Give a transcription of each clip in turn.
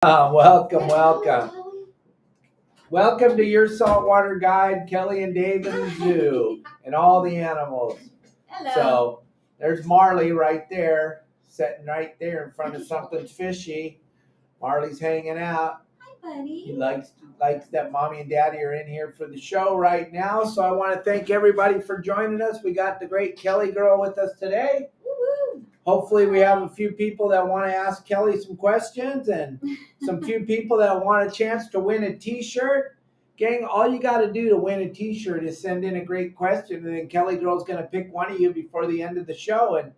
Welcome. Welcome to Your Saltwater Guide, Kelly and Dave in the zoo, and all the animals. Hello. So there's Marley right there, sitting right there in front of something's fishy. Marley's hanging out. Hi, buddy. He likes that mommy and daddy are in here for the show right now. So I want to thank everybody for joining us. We got the great Kelly girl with us today. Woo-hoo. Hopefully we have a few people that want to ask Kelly some questions and some few people that want a chance to win a t-shirt. Gang, all you got to do to win a t-shirt is send in a great question, and then Kelly girl's going to pick one of you before the end of the show, and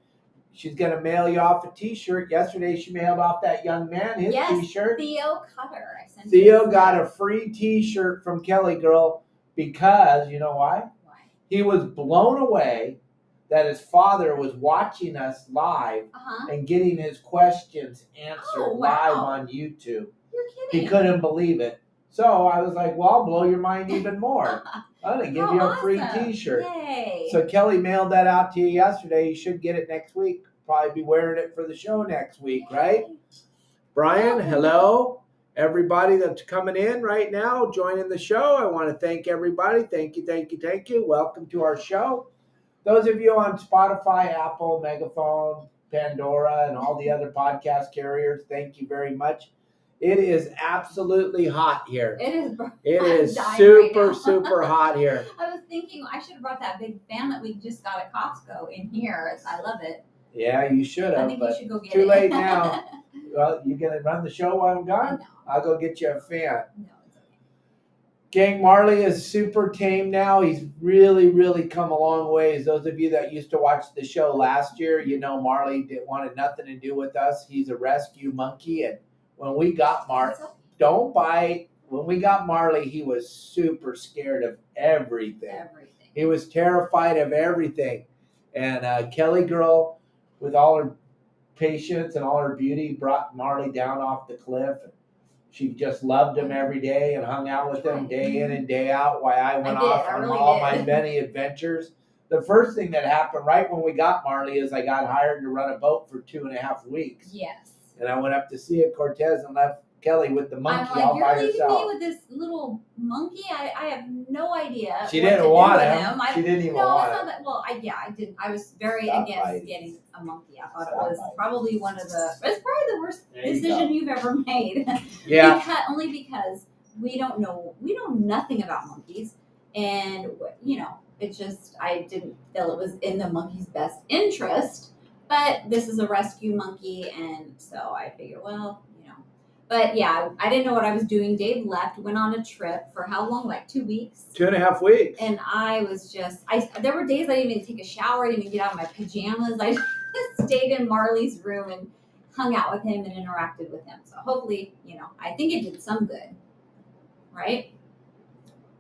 she's going to mail you off a t-shirt. Yesterday she mailed off that young man his t-shirt. Theo Cutter. Theo got a free t-shirt from Kelly girl because, you know why? Why? He was blown away that his father was watching us live and getting his questions answered live on YouTube. You're kidding. He couldn't believe it. So I was like, well, I'll blow your mind even more. I'm going to give you a free t-shirt. Yay. So Kelly mailed that out to you yesterday. You should get it next week. Probably be wearing it for the show next week, right? Brian, hello. Everybody that's coming in right now, joining the show. I want to thank everybody. Thank you. Welcome to our show. Those of you on Spotify, Apple, Megaphone, Pandora, and all the other podcast carriers, thank you very much. It is absolutely hot here. It is super hot here. I was thinking I should have brought that big fan that we just got at Costco in here. I love it. Yeah, you should have. I think you should go get it. Too late now. Well, you going to run the show while I'm gone? No. I'll go get you a fan. No, it's okay. Gang, Marley is super tame now. He's really come a long ways. Those of you that used to watch the show last year, you know Marley wanted nothing to do with us. He's a rescue monkey. And when we got Marley, don't bite. When we got Marley, he was super scared of everything. He was terrified of everything. And Kelly girl, with all her patience and all her beauty, brought Marley down off the cliff. She just loved him every day and hung out with him day in and day out while I went off on all my many adventures. The first thing that happened right when we got Marley is I got hired to run a boat for 2.5 weeks. Yes. And I went up to see it, Cortez, and left Kelly with the monkey all by herself. You're leaving me with this little monkey? I have no idea. She didn't want him. She didn't even want him. Well, I didn't. I was very against getting a monkey. I thought it was probably it was probably the worst decision you've ever made. Yeah. Only because we know nothing about monkeys, and it's just I didn't feel it was in the monkey's best interest. But this is a rescue monkey, and so I figured, But yeah, I didn't know what I was doing. Dave left, went on a trip for how long? Like 2 weeks? 2.5 weeks. And I was there were days I didn't even take a shower. I didn't even get out of my pajamas. I just stayed in Marley's room and hung out with him and interacted with him. So hopefully, I think it did some good. Right?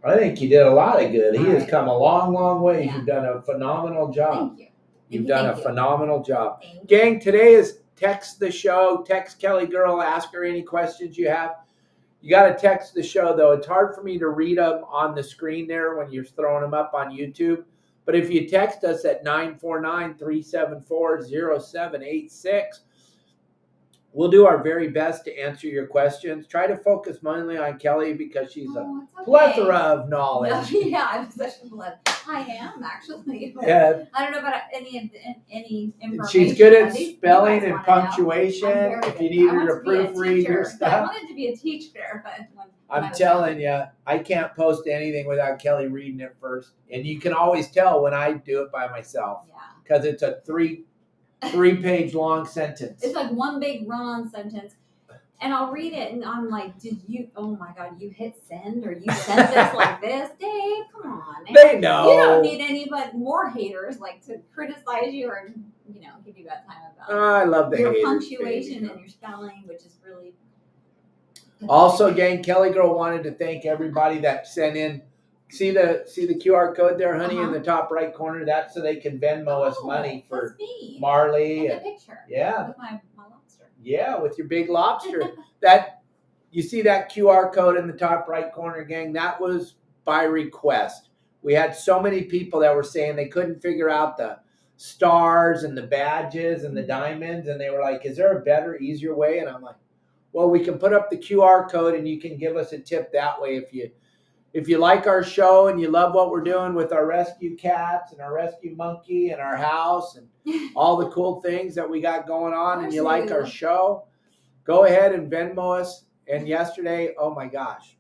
I think you did a lot of good. He has come a long way. Yeah. You've done a phenomenal job. Thank you. You've done a phenomenal job. Gang, today is text the show. Text Kelly girl. Ask her any questions you have. You got to text the show, though. It's hard for me to read them on the screen there when you're throwing them up on YouTube. But if you text us at 949-374-0786, we'll do our very best to answer your questions. Try to focus mainly on Kelly because she's a plethora of knowledge. Yeah, I'm such a plethora. I am, actually. Yeah. I don't know about any information. She's good at spelling and punctuation. If you need her to proofread your stuff. I wanted to be a teacher, but I'm telling you, I can't post anything without Kelly reading it first. And you can always tell when I do it by myself. Yeah. Because it's a three-page long sentence. It's like one big run-on sentence. And I'll read it, and I'm like, oh my God, you hit send, or you sent this like this? Dave, come on. Man. They know. You don't need more haters, to criticize you or, give you bad time about I love the your haters, punctuation and your spelling, which is really... Also, gang, Kelly girl wanted to thank everybody that sent in. See the QR code there, honey, in the top right corner? That's so they can Venmo us money for Marley. And a picture. Yeah. With my lobster. Yeah, with your big lobster. You see that QR code in the top right corner, gang? That was by request. We had so many people that were saying they couldn't figure out the stars and the badges and the diamonds, and they were like, is there a better, easier way? And I'm like, Well, we can put up the QR code and you can give us a tip that way if you like our show and you love what we're doing with our rescue cats and our rescue monkey and our house and all the cool things that we got going on, and you like our show, go ahead and Venmo us. And yesterday, oh my gosh,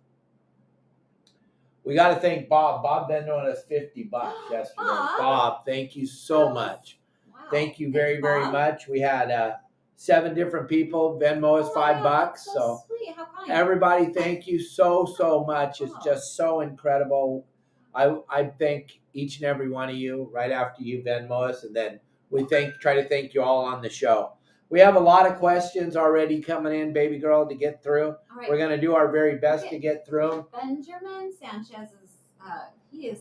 we got to thank Bob. Bob Venmoed us $50 yesterday. Bob, thank you so much. Wow. Thank you very, very much. We had 7 different people Venmo us $5. So sweet. How kind. Everybody, thank you so much. It's just so incredible. I thank each and every one of you right after you Venmo us, and then we try to thank you all on the show. We have a lot of questions already coming in, baby girl, to get through. All right. We're going to do our very best to get through them. Benjamin Sanchez he is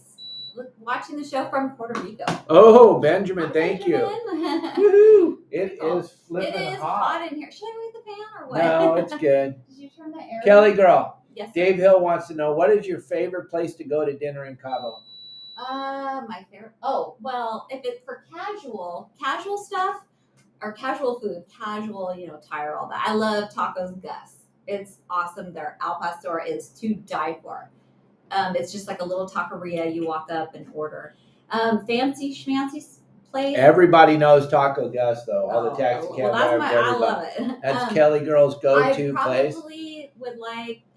watching the show from Puerto Rico. Oh, Benjamin, thank you. Woohoo! It is flipping It is hot in here. Should I wait the fan or what? No, it's good. Did you turn the air? Kelly girl. Yes. Sir. Dave Hill wants to know, what is your favorite place to go to dinner in Cabo? My favorite. Oh, well, if it's for casual stuff or casual food, tire, all that. I love Tacos Gus. It's awesome. Their al pastor is to die for. It's just like a little taqueria. You walk up and order. Fancy schmancy place. Everybody knows Taco Gus, though. All the taxi cab drivers. I love it. That's Kelly girl's go-to place.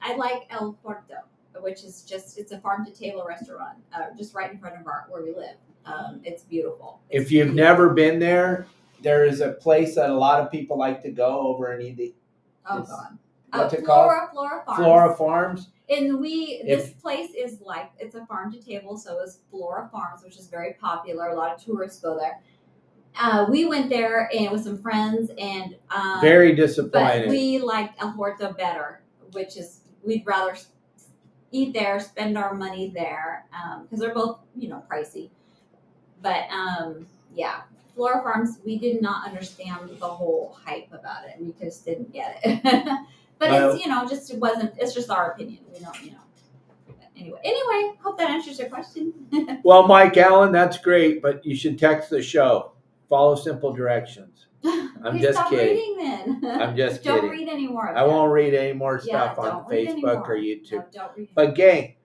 I like El Puerto, which is it's a farm to table restaurant, just right in front of where we live. It's beautiful. If you've never been there, there is a place that a lot of people like to go over and eat. Oh God. What's it called? Flora Farms. Flora Farms. And this place is it's a farm to table, so is Flora Farms, which is very popular. A lot of tourists go there. We went there and with some friends, and very disappointed. But we liked El Puerto better, which is we'd rather eat there, spend our money there, because they're both pricey. But yeah, Flora Farms, we did not understand the whole hype about it. We just didn't get it. But it's just our opinion. We don't, Anyway, hope that answers your question. Well, Mike Allen, that's great, but you should text the show. Follow simple directions. I'm just stop kidding. Reading then. I'm just don't kidding. Read any more. I won't read any more stuff on Facebook or YouTube. No, don't read but gang,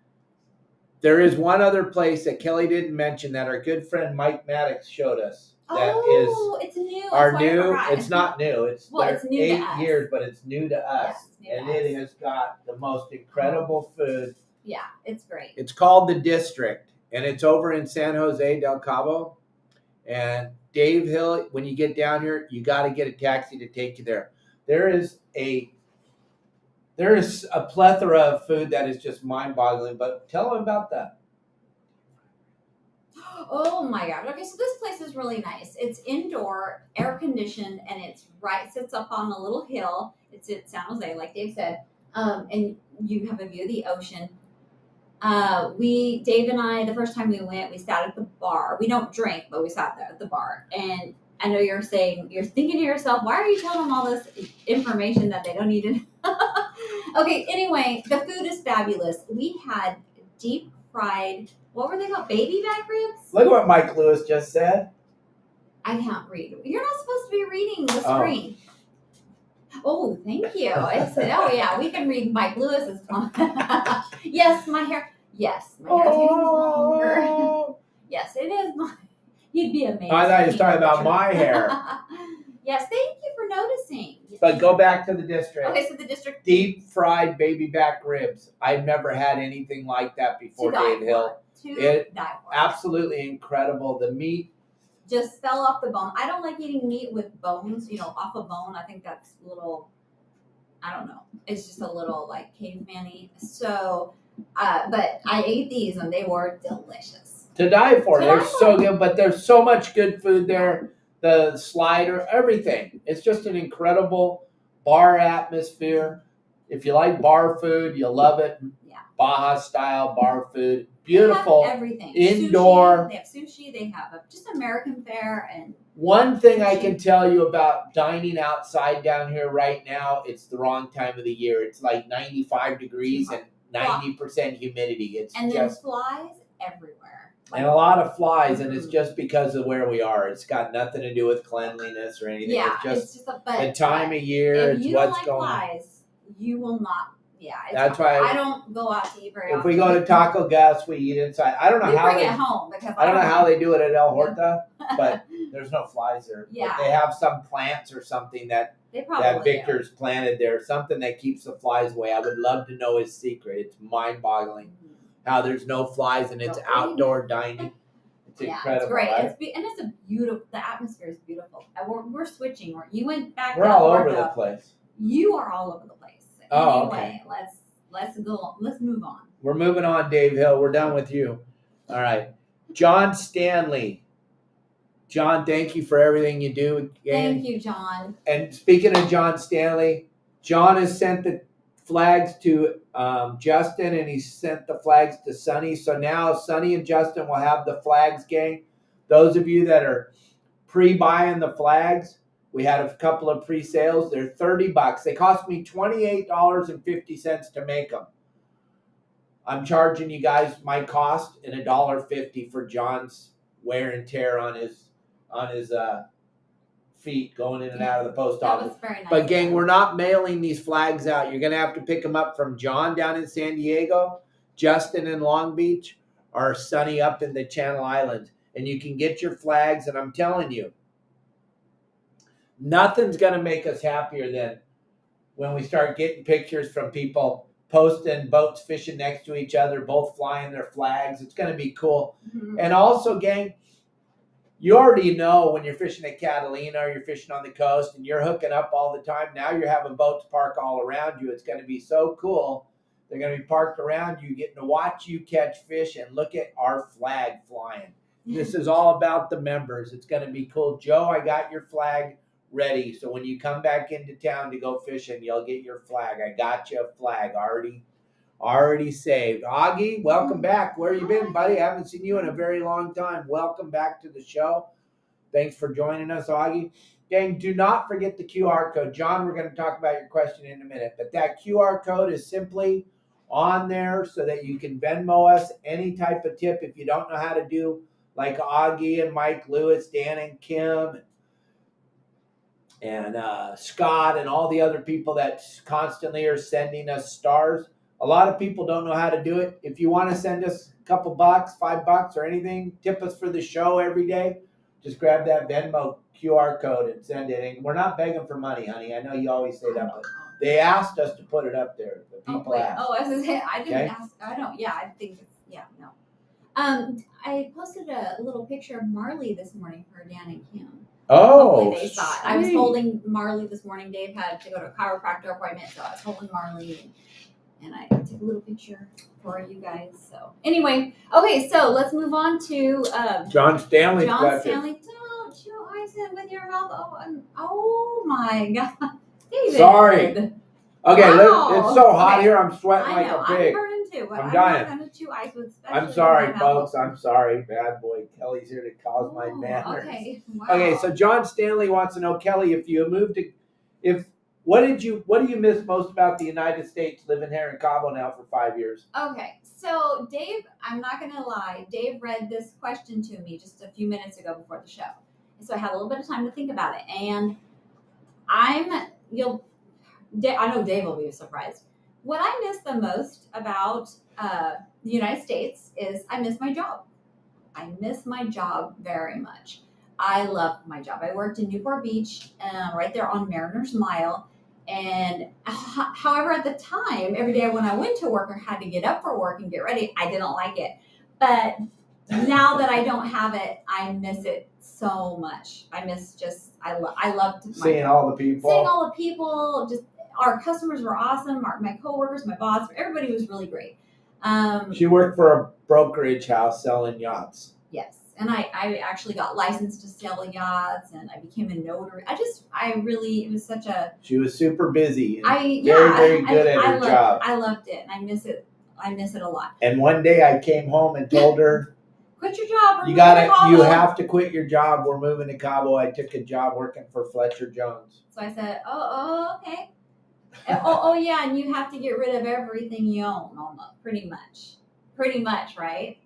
there is one other place that Kelly didn't mention that our good friend Mike Maddox showed us. It's new. It's not new. It's new 8 to us. years, but it's new to us. Yes, It has got the most incredible food. Yeah, it's great. It's called The District, and it's over in San Jose del Cabo. And Dave Hill, when you get down here, you got to get a taxi to take you there. There is a plethora of food that is just mind-boggling. But tell them about that. Oh my God. Okay, so this place is really nice. It's indoor, air conditioned, and sits up on a little hill. It's in San Jose, like Dave said. And you have a view of the ocean. Dave and I, the first time we went, we sat at the bar. We don't drink, but we sat there at the bar. And I know you're thinking to yourself, why are you telling them all this information that they don't need to know? Okay, anyway, the food is fabulous. We had deep fried, what were they called? Baby back ribs? Look at what Mike Lewis just said. I can't read. You're not supposed to be reading the screen. Oh, thank you. I said, oh yeah, we can read Mike Lewis's comment. Yes, my hair. Yes, my hair is getting longer. Yes, it is. You'd be amazed. I thought he was talking about my hair. Yes, thank you for noticing. But go back to the district. Okay, so the district. Deep fried baby back ribs. I've never had anything like that before, Dave Hill. Absolutely incredible. The meat just fell off the bone. I don't like eating meat with bones, off a bone. I think that's a little, I don't know. It's just a little like caveman-y. So, but I ate these and they were delicious. To die for. They're so good, but there's so much good food there. The slider, everything. It's just an incredible bar atmosphere. If you like bar food, you'll love it. Yeah. Baja style bar food. Beautiful. They have everything. Indoor. Sushi, they have sushi. They have just American fare and. One thing I can tell you about dining outside down here right now, it's the wrong time of the year. It's like 95 degrees and 90% humidity. There's flies everywhere. And a lot of flies, and it's just because of where we are. It's got nothing to do with cleanliness or anything. Yeah, it's just the time of year. If you don't like flies, you will not. Yeah, That's why I don't go out to eat very often. If we go to Taco Gas, we eat inside. I don't know we how bring they. it home because I don't know how they do it at El Horta, Yeah. but there's no flies there. Yeah. But they have some plants or something that Victor's planted there, something that keeps the flies away. I would love to know his secret. It's mind-boggling how there's no flies and it's outdoor dining. It's incredible. It's great. Right? It's a beautiful. The atmosphere is beautiful. We're switching. You went back. We're all over the place. You are all over the place. Oh, anyway, okay. Let's go. Let's move on. We're moving on, Dave Hill. We're done with you. All right, John Stanley. John, thank you for everything you do. Thank you, John. And speaking of John Stanley, John has sent the flags to Justin, and he sent the flags to Sonny. So now Sonny and Justin will have the flags, gang. Those of you that are pre-buying the flags, we had a couple of pre-sales. They're $30. They cost me $28.50 to make them. I'm charging you guys my cost and $1.50 for John's wear and tear on his feet going in and out of the post office. That was very nice. But gang, we're not mailing these flags out. You're going to have to pick them up from John down in San Diego, Justin in Long Beach, or Sonny up in the Channel Islands. And you can get your flags. And I'm telling you, nothing's going to make us happier than when we start getting pictures from people posting boats fishing next to each other, both flying their flags. It's going to be cool. Mm-hmm. And also, gang, you already know when you're fishing at Catalina or you're fishing on the coast and you're hooking up all the time. Now you're having boats park all around you. It's going to be so cool. They're going to be parked around you, getting to watch you catch fish and look at our flag flying. This is all about the members. It's going to be cool. Joe, I got your flag ready. So when you come back into town to go fishing, you'll get your flag. I got you a flag already saved. Augie, welcome back. Where you been, buddy? I haven't seen you in a very long time. Welcome back to the show. Thanks for joining us, Augie. Gang, do not forget the QR code. John, we're going to talk about your question in a minute, but that QR code is simply on there so that you can Venmo us any type of tip if you don't know how to do like Augie and Mike Lewis, Dan and Kim, and Scott and all the other people that constantly are sending us stars. A lot of people don't know how to do it. If you want to send us a couple bucks, $5 or anything, tip us for the show every day, just grab that Venmo QR code and send it. And we're not begging for money, honey. I know you always say that, but they asked us to put it up there. The people asked. Oh, I was saying, I didn't ask. I don't. Yeah, I think. Yeah, no. I posted a little picture of Marley this morning for Dan and Kim. Oh, hopefully they saw it. I was holding Marley this morning. Dave had to go to a chiropractor appointment, so I was holding Marley, and I took a little picture for you guys. So anyway, okay, so let's move on to John Stanley. John Stanley, don't chew ice in with your mouth. Oh my God, David. Sorry. Okay, it's so hot here. I'm sweating like a pig. I'm burning too. But I'm dying. not going to chew ice with. I'm sorry, folks. I'm sorry. Bad boy Kelly's here to cause my manners. Okay. Wow. Okay, so John Stanley wants to know, Kelly, if you moved to, what do you miss most about the United States living here in Cabo now for 5 years? Okay, so Dave, I'm not going to lie. Dave read this question to me just a few minutes ago before the show, so I had a little bit of time to think about it, and I know Dave will be surprised. What I miss the most about the United States is I miss my job. I miss my job very much. I love my job. I worked in Newport Beach, right there on Mariner's Mile. And however, at the time, every day when I went to work or had to get up for work and get ready, I didn't like it. But now that I don't have it, I miss it so much. I miss I loved seeing all the people. Seeing all the people, just our customers were awesome. My coworkers, my boss, everybody was really great. She worked for a brokerage house selling yachts. Yes. And I actually got licensed to sell yachts, and I became a notary. It was such a... She was super busy. And very good at her job. I loved it, and I miss it a lot. And one day I came home and told her, quit your job. You have to quit your job. We're moving to Cabo. I took a job working for Fletcher Jones. So I said, okay. Yeah, and you have to get rid of everything you own, almost, pretty much, right?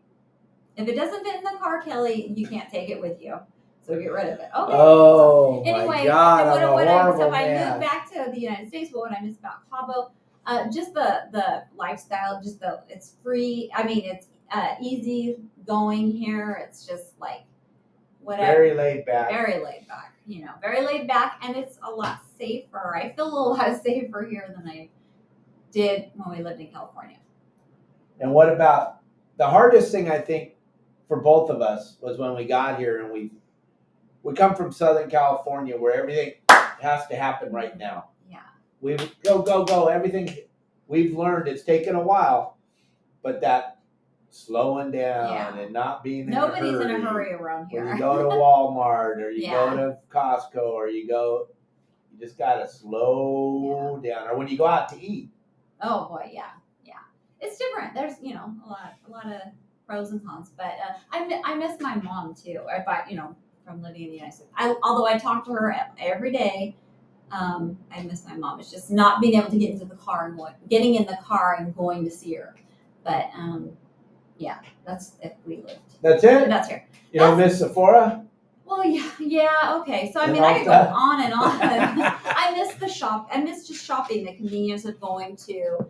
If it doesn't fit in the car, Kelly, you can't take it with you. So get rid of it. Okay. Oh so, anyway, my God, and I'm a horrible so if I man. moved back to the United States, what would I miss about Cabo? Just the lifestyle, it's free. I mean, it's easy going here. It's just like whatever. Very laid back. Very laid back. Very laid back, and it's a lot safer. I feel a lot safer here than I did when we lived in California. And what about the hardest thing I think for both of us was when we got here and we come from Southern California where everything has to happen right now. Yeah. We go. Everything we've learned, it's taken a while, but that slowing down and not being Nobody's in a hurry around here. When you go to Walmart or you go to Costco or you just gotta slow down. Or when you go out to eat. Oh boy, yeah. It's different. There's a lot of pros and cons, but I miss my mom too. From living in the United States. Although I talk to her every day, I miss my mom. It's just not being able to get into the car and getting in the car and going to see her. But that's if we lived. That's it. That's here. You don't miss Sephora? Well, yeah, okay. So I mean, I could go on and on. I miss the shop. I miss just shopping. The convenience of going to,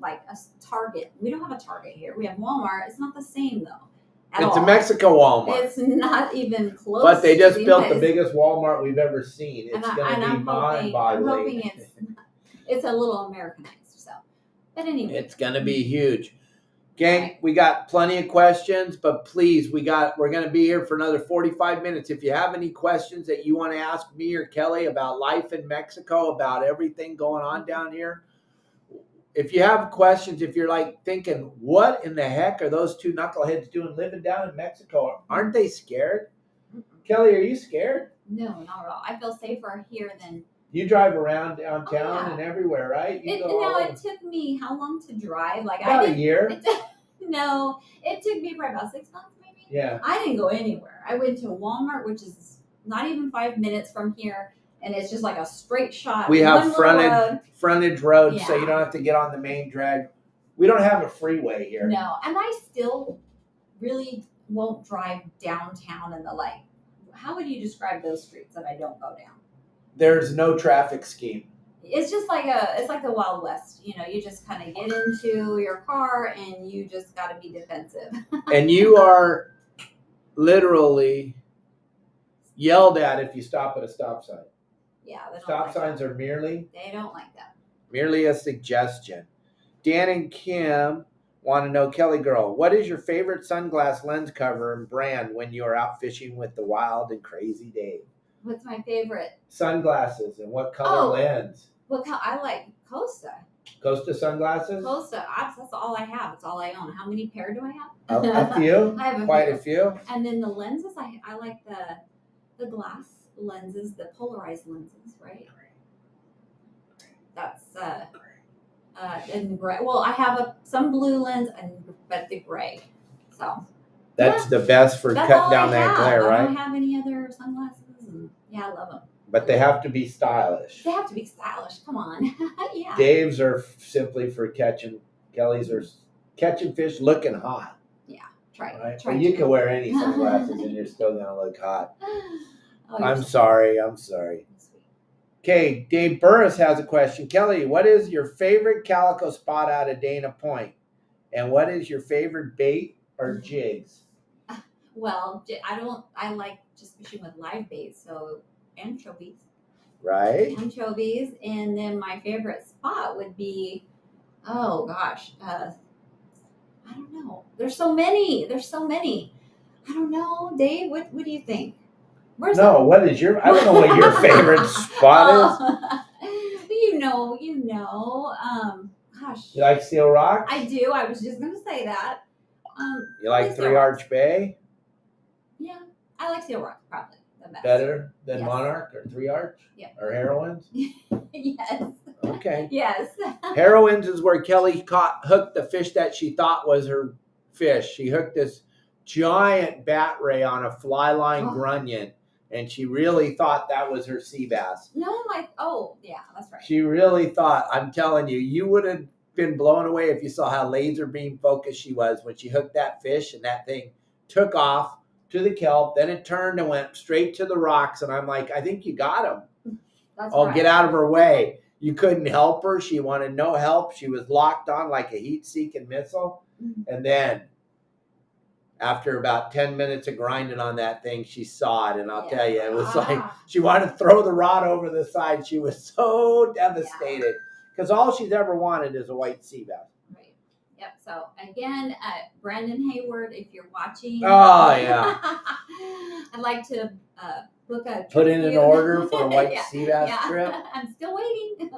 like a Target. We don't have a Target here. We have Walmart. It's not the same though. It's a Mexico Walmart. It's not even close. But they just built the biggest Walmart we've ever seen. It's going to be mind-boggling. I'm hoping it's a little Americanized. So, but anyway, it's going to be huge. Gang, we got plenty of questions, but please, we're going to be here for another 45 minutes. If you have any questions that you want to ask me or Kelly about life in Mexico, about everything going on down here, if you have questions, if you're like thinking, what in the heck are those two knuckleheads doing living down in Mexico? Aren't they scared? Kelly, are you scared? No, not at all. I feel safer here than... You drive around downtown and everywhere, right? It took me how long to drive? About a year. No, it took me probably about 6 months maybe. Yeah. I didn't go anywhere. I went to Walmart, which is not even 5 minutes from here. And it's just like a straight shot. We have frontage roads, so you don't have to get on the main drag. We don't have a freeway here. No, and I still really won't drive downtown and the like. How would you describe those streets that I don't go down? There's no traffic scheme. It's just like the Wild West. You just kind of get into your car and you just got to be defensive. And you are literally yelled at if you stop at a stop sign. Yeah, stop signs are merely. They don't like that. Merely a suggestion. Dan and Kim want to know, Kelly girl, what is your favorite sunglass lens cover and brand when you are out fishing with the Wild and Crazy Dave? What's my favorite? Sunglasses, and what color lens? Well, I like Costa. Costa sunglasses? Costa. That's all I have. That's all I own. How many pair do I have? A few. I have quite a few. And then the lenses, I like the glass lenses, the polarized lenses, right? That's in gray. Well, I have some blue lens but the gray. So that's the best for cutting down that glare, right? I don't have any other sunglasses. I love them. But they have to be stylish. They have to be stylish. Come on. Yeah. Dave's are simply for catching. Kelly's are catching fish looking hot. Yeah. Try. Right? Well, you can wear any sunglasses and you're still going to look hot. Oh, I'm sorry. Okay, Dave Burris has a question. Kelly, what is your favorite calico spot out of Dana Point? And what is your favorite bait or jigs? Well, I like just fishing with live bait, so anchovies. Right. Anchovies. And then my favorite spot would be, oh gosh, I don't know. There's so many. I don't know. Dave, what do you think? What is your, I don't know what your favorite spot is. You know. Gosh. You like Seal Rock? I do. I was just going to say that. You like Three Arch Bay? Yeah. I like Seal Rock, probably. The best. Better than Monarch or Three Arch? Yeah. Or Heroines? Yes. Okay. Yes. Heroines is where Kelly hooked the fish that she thought was her fish. She hooked this giant bat ray on a fly line grunion, and she really thought that was her sea bass. Yeah, that's right. She really thought, I'm telling you, you would have been blown away if you saw how laser beam focused she was when she hooked that fish, and that thing took off to the kelp. Then it turned and went straight to the rocks. And I'm like, I think you got him. That's Oh, right. get out of her way. You couldn't help her. She wanted no help. She was locked on like a heat-seeking missile. And then after about 10 minutes of grinding on that thing, she saw it. And I'll tell you, it was like she wanted to throw the rod over the side. She was so devastated because all she's ever wanted is a white sea bass. Right. Yep. So again, Brandon Hayward, if you're watching. Oh, yeah. I'd like to book a trip. Put in an order for a white sea bass trip. I'm still waiting.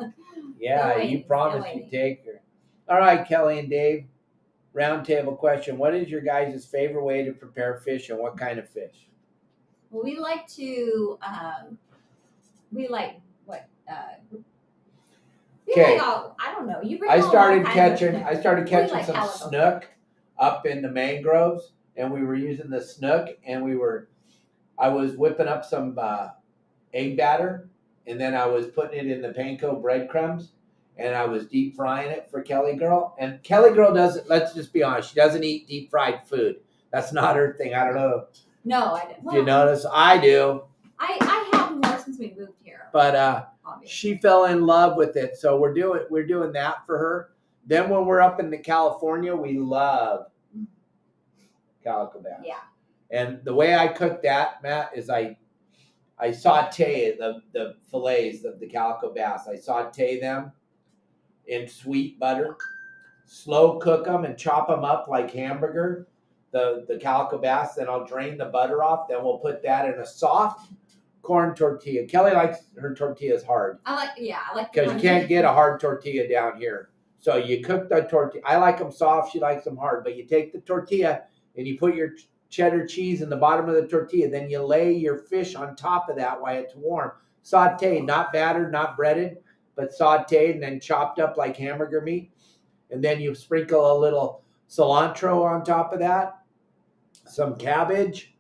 Yeah, Still waiting, you promised you'd take her. All right, Kelly and Dave, roundtable question. What is your guys' favorite way to prepare fish and what kind of fish? Well, we like to, Okay. I don't know. You bring I all started kinds of catching like some Calico. snook up in the mangroves, and we were using the snook, and I was whipping up some egg batter, and then I was putting it in the panko breadcrumbs, and I was deep frying it for Kelly Girl. And Kelly Girl doesn't, let's just be honest, she doesn't eat deep fried food. That's not her thing. I don't know. No, I didn't. Do you notice? I do. I have more since we moved here. But obviously. she fell in love with it, so we're doing that for her. Then when we're up in California, we love calico bass. Yeah. And the way I cook that, Matt, is I saute the fillets of the calico bass. I saute them in sweet butter, slow cook them, and chop them up like hamburger. The calico bass. Then I'll drain the butter off. Then we'll put that in a soft corn tortilla. Kelly likes her tortillas hard. I like because you can't get a hard tortilla down here. So you cook the tortilla. I like them soft. She likes them hard. But you take the tortilla and you put your cheddar cheese in the bottom of the tortilla. Then you lay your fish on top of that while it's warm. Sauteed, not battered, not breaded, but sauteed and then chopped up like hamburger meat. And then you sprinkle a little cilantro on top of that, some cabbage,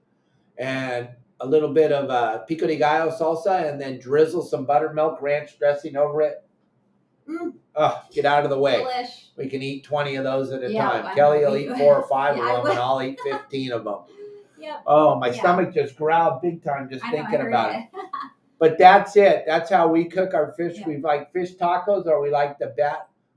and a little bit of pico de gallo salsa, and then drizzle some buttermilk ranch dressing over it. Oh, get out of the way. Delish. We can eat 20 of those at a time. I Kelly know. will eat 4 or 5 Yeah, of them, and I'll eat 15 of them. Yep. Oh, my stomach just growled big time just thinking about it. it. But that's it. That's how we cook our fish. Yeah. We like fish tacos, or we like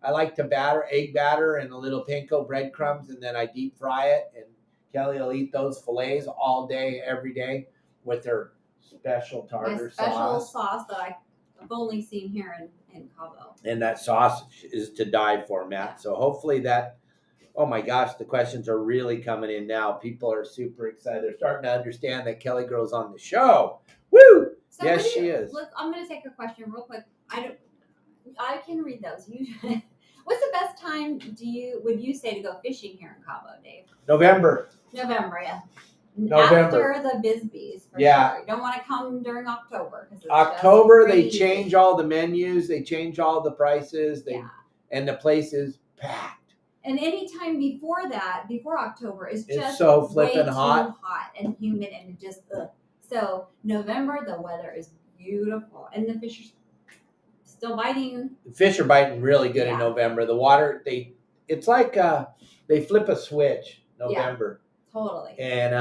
I like to batter egg batter and a little panko breadcrumbs, and then I deep fry it. And Kelly will eat those fillets all day, every day, with her special tartar special sauce. sauce that I've only seen here in Cabo. And that sauce is to die for, Matt. Yeah. So hopefully oh my gosh, the questions are really coming in now. People are super excited. They're starting to understand that Kelly Girl's on the show. Woo! So yes, she is. Look, I'm going to take a question real quick. I can read those. What's the best time would you say to go fishing here in Cabo, Dave? November, yeah. November. After the Bisbees, for Yeah. sure. You don't want to come during October. October, they change all the menus. They change all the prices. And the place is packed. And any time before that, before October, is just it's so flipping way hot. too hot and humid and just ugh. So November, the weather is beautiful, and the fish are still biting. The fish are biting really good in Yeah. November. The water, it's like they flip a switch. November. Yeah, totally. And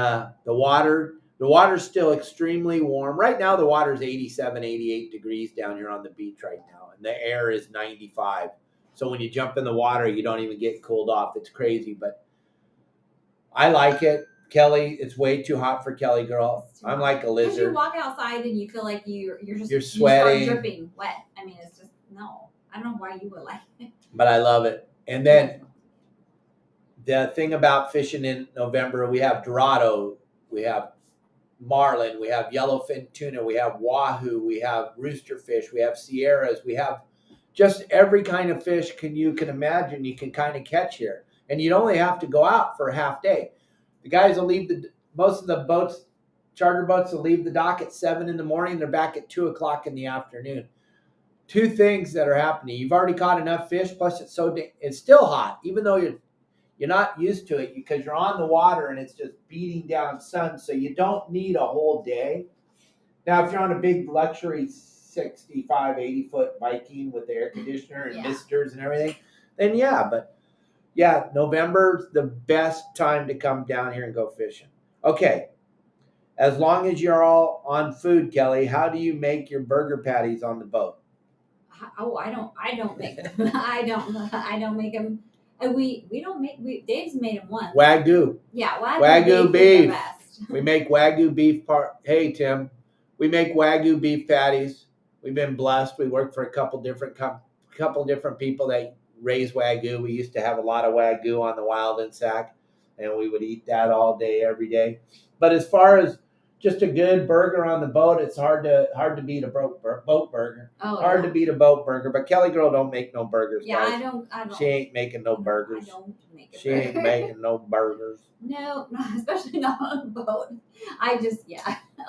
the water's still extremely warm. Right now, the water's 87, 88 degrees down here on the beach right now, and the air is 95. So when you jump in the water, you don't even get cooled off. It's crazy, but I like it. Kelly, it's way too hot for Kelly Girl. I'm like a Because lizard. you walk outside and you feel like you're You're start sweating. dripping wet. I mean, it's just no. I don't know why you would like it. But I love it. And then the thing about fishing in November, we have Dorado, we have marlin, we have yellowfin tuna, we have wahoo, we have roosterfish, we have sierras, we have just every kind of fish you can imagine you can kind of catch here. And you'd only have to go out for a half day. The guys will leave most of the boats, charter boats will leave the dock at 7 in the morning. They're back at 2 o'clock in the afternoon. 2 things that are happening. You've already caught enough fish, plus it's still hot, even though you're not used to it because you're on the water and it's just beating down sun, so you don't need a whole day. Now, if you're on a big luxury 65, 80-foot Viking with the air conditioner and misters and everything, then but November's the best time to come down here and go fishing. Okay, As long as you're all on food, Kelly, how do you make your burger patties on the boat? Oh, I don't make them. I don't make them. We don't make. Dave's made them once. Wagyu. Yeah, Wagyu beef is the beef. best. We make Wagyu beef Hey, Tim, we make Wagyu beef patties. We've been blessed. We work for a couple different people that raise Wagyu. We used to have a lot of Wagyu on the Wild and Sac, and we would eat that all day, every day. But as far as just a good burger on the boat, it's hard to beat a boat burger. Oh, Hard to beat a boat burger. But Kelly Girl don't make no burgers. Yeah, guys. I don't. She ain't making no burgers. I don't make it. She ain't making no burgers. No, especially not on a boat. I'll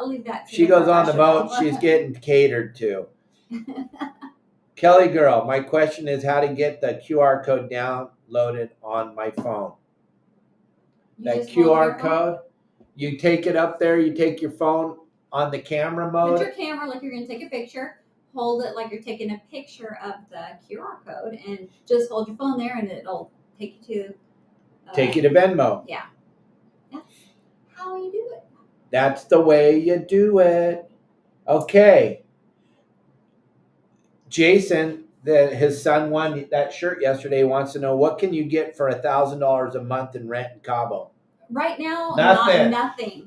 leave that to She the goes on the boat, professional. she's getting catered to. Kelly Girl, my question is how to get the QR code downloaded on my phone. You That just hold your QR phone. code, you take it up there, you take your phone on the camera mode. Put your camera like you're going to take a picture. Hold it like you're taking a picture of the QR code, and just hold your phone there, and it'll take you to. Take you to Venmo. Yeah. That's how you do it. That's the way you do it. Okay. Jason, his son won that shirt yesterday, wants to know what can you get for $1,000 a month in rent in Cabo? Right now, Nothing.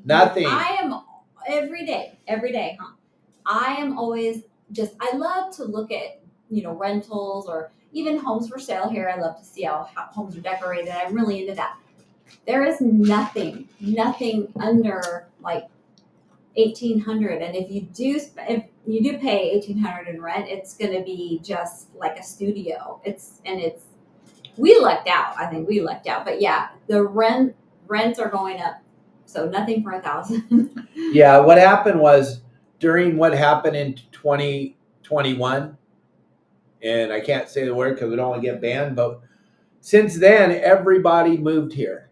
Nothing. I am every day, huh? I am always I love to look at, rentals or even homes for sale here. I love to see how homes are decorated. I'm really into that. There is nothing under like $1,800, and if you do pay $1,800 in rent, it's going to be just like a studio. We lucked out. I think we lucked out, but yeah, the rents are going up, so nothing for $1,000. Yeah, what happened was during what happened in 2021, and I can't say the word because we don't want to get banned, but since then everybody moved here.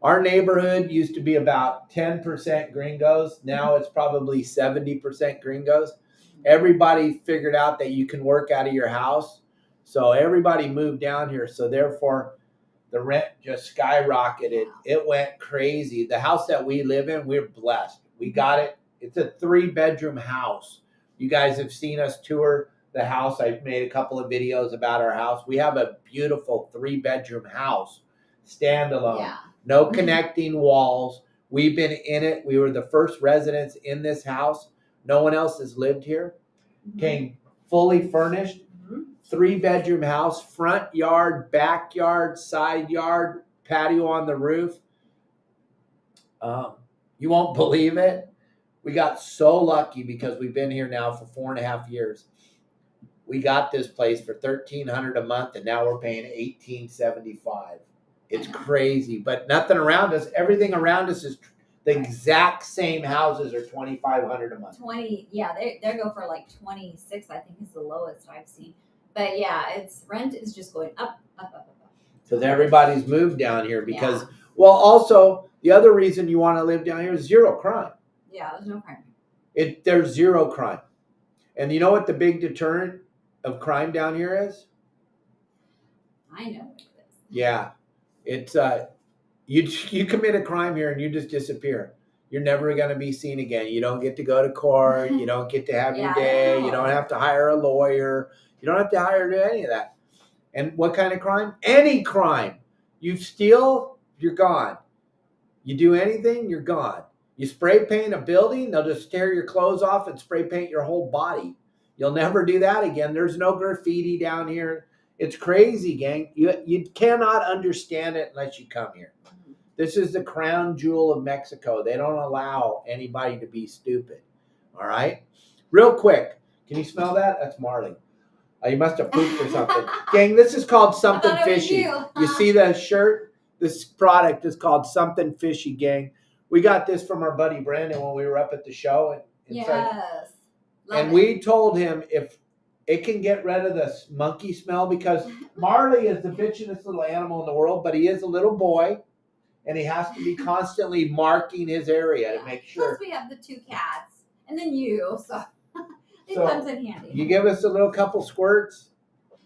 Our neighborhood used to be about 10% gringos. Now it's probably 70% gringos. Everybody figured out that you can work out of your house. So everybody moved down here. So therefore, the rent just skyrocketed. It went crazy. The house that we live in, we're blessed. We got it. It's a 3-bedroom house. You guys have seen us tour the house. I've made a couple of videos about our house. We have a beautiful 3-bedroom house, standalone. Yeah. No connecting walls. We've been in it. We were the first residents in this house. No one else has lived here. Came fully furnished. 3-bedroom house, front yard, backyard, side yard, patio on the roof. You won't believe it. We got so lucky because we've been here now for 4.5 years. We got this place for $1,300 a month, and now we're paying $1,875. It's crazy, but nothing around us. Everything around us is the exact same houses are $2,500 a month. 20, yeah, they go for like 26. I think is the lowest I've seen. But yeah, rent is just going up. Because everybody's moved down here because, well, also the other reason you want to live down here is zero crime. Yeah, there's no crime. There's zero crime. And you know what the big deterrent of crime down here is? I know what it is. Yeah. It's you commit a crime here and you just disappear. You're never going to be seen again. You don't get to go to court. You don't get to have your day. You don't have to hire a lawyer. You don't have to hire to do any of that. And what kind of crime? Any crime. You steal, you're gone. You do anything, you're gone. You spray paint a building, they'll just tear your clothes off and spray paint your whole body. You'll never do that again. There's no graffiti down here. It's crazy, gang. You cannot understand it unless you come here. This is the crown jewel of Mexico. They don't allow anybody to be stupid. All right? Real quick. Can you smell that? That's Marley. You must have pooped or something. Gang, this is called Something Fishy. You see the shirt? This product is called Something Fishy, gang. We got this from our buddy Brandon when we were up at the show. And we told him if it can get rid of the monkey smell, because Marley is the bitchiest little animal in the world, but he is a little boy, and he has to be constantly marking his area to make sure. Plus we have the 2 cats, and then you, so it comes in handy. You give us a little couple squirts,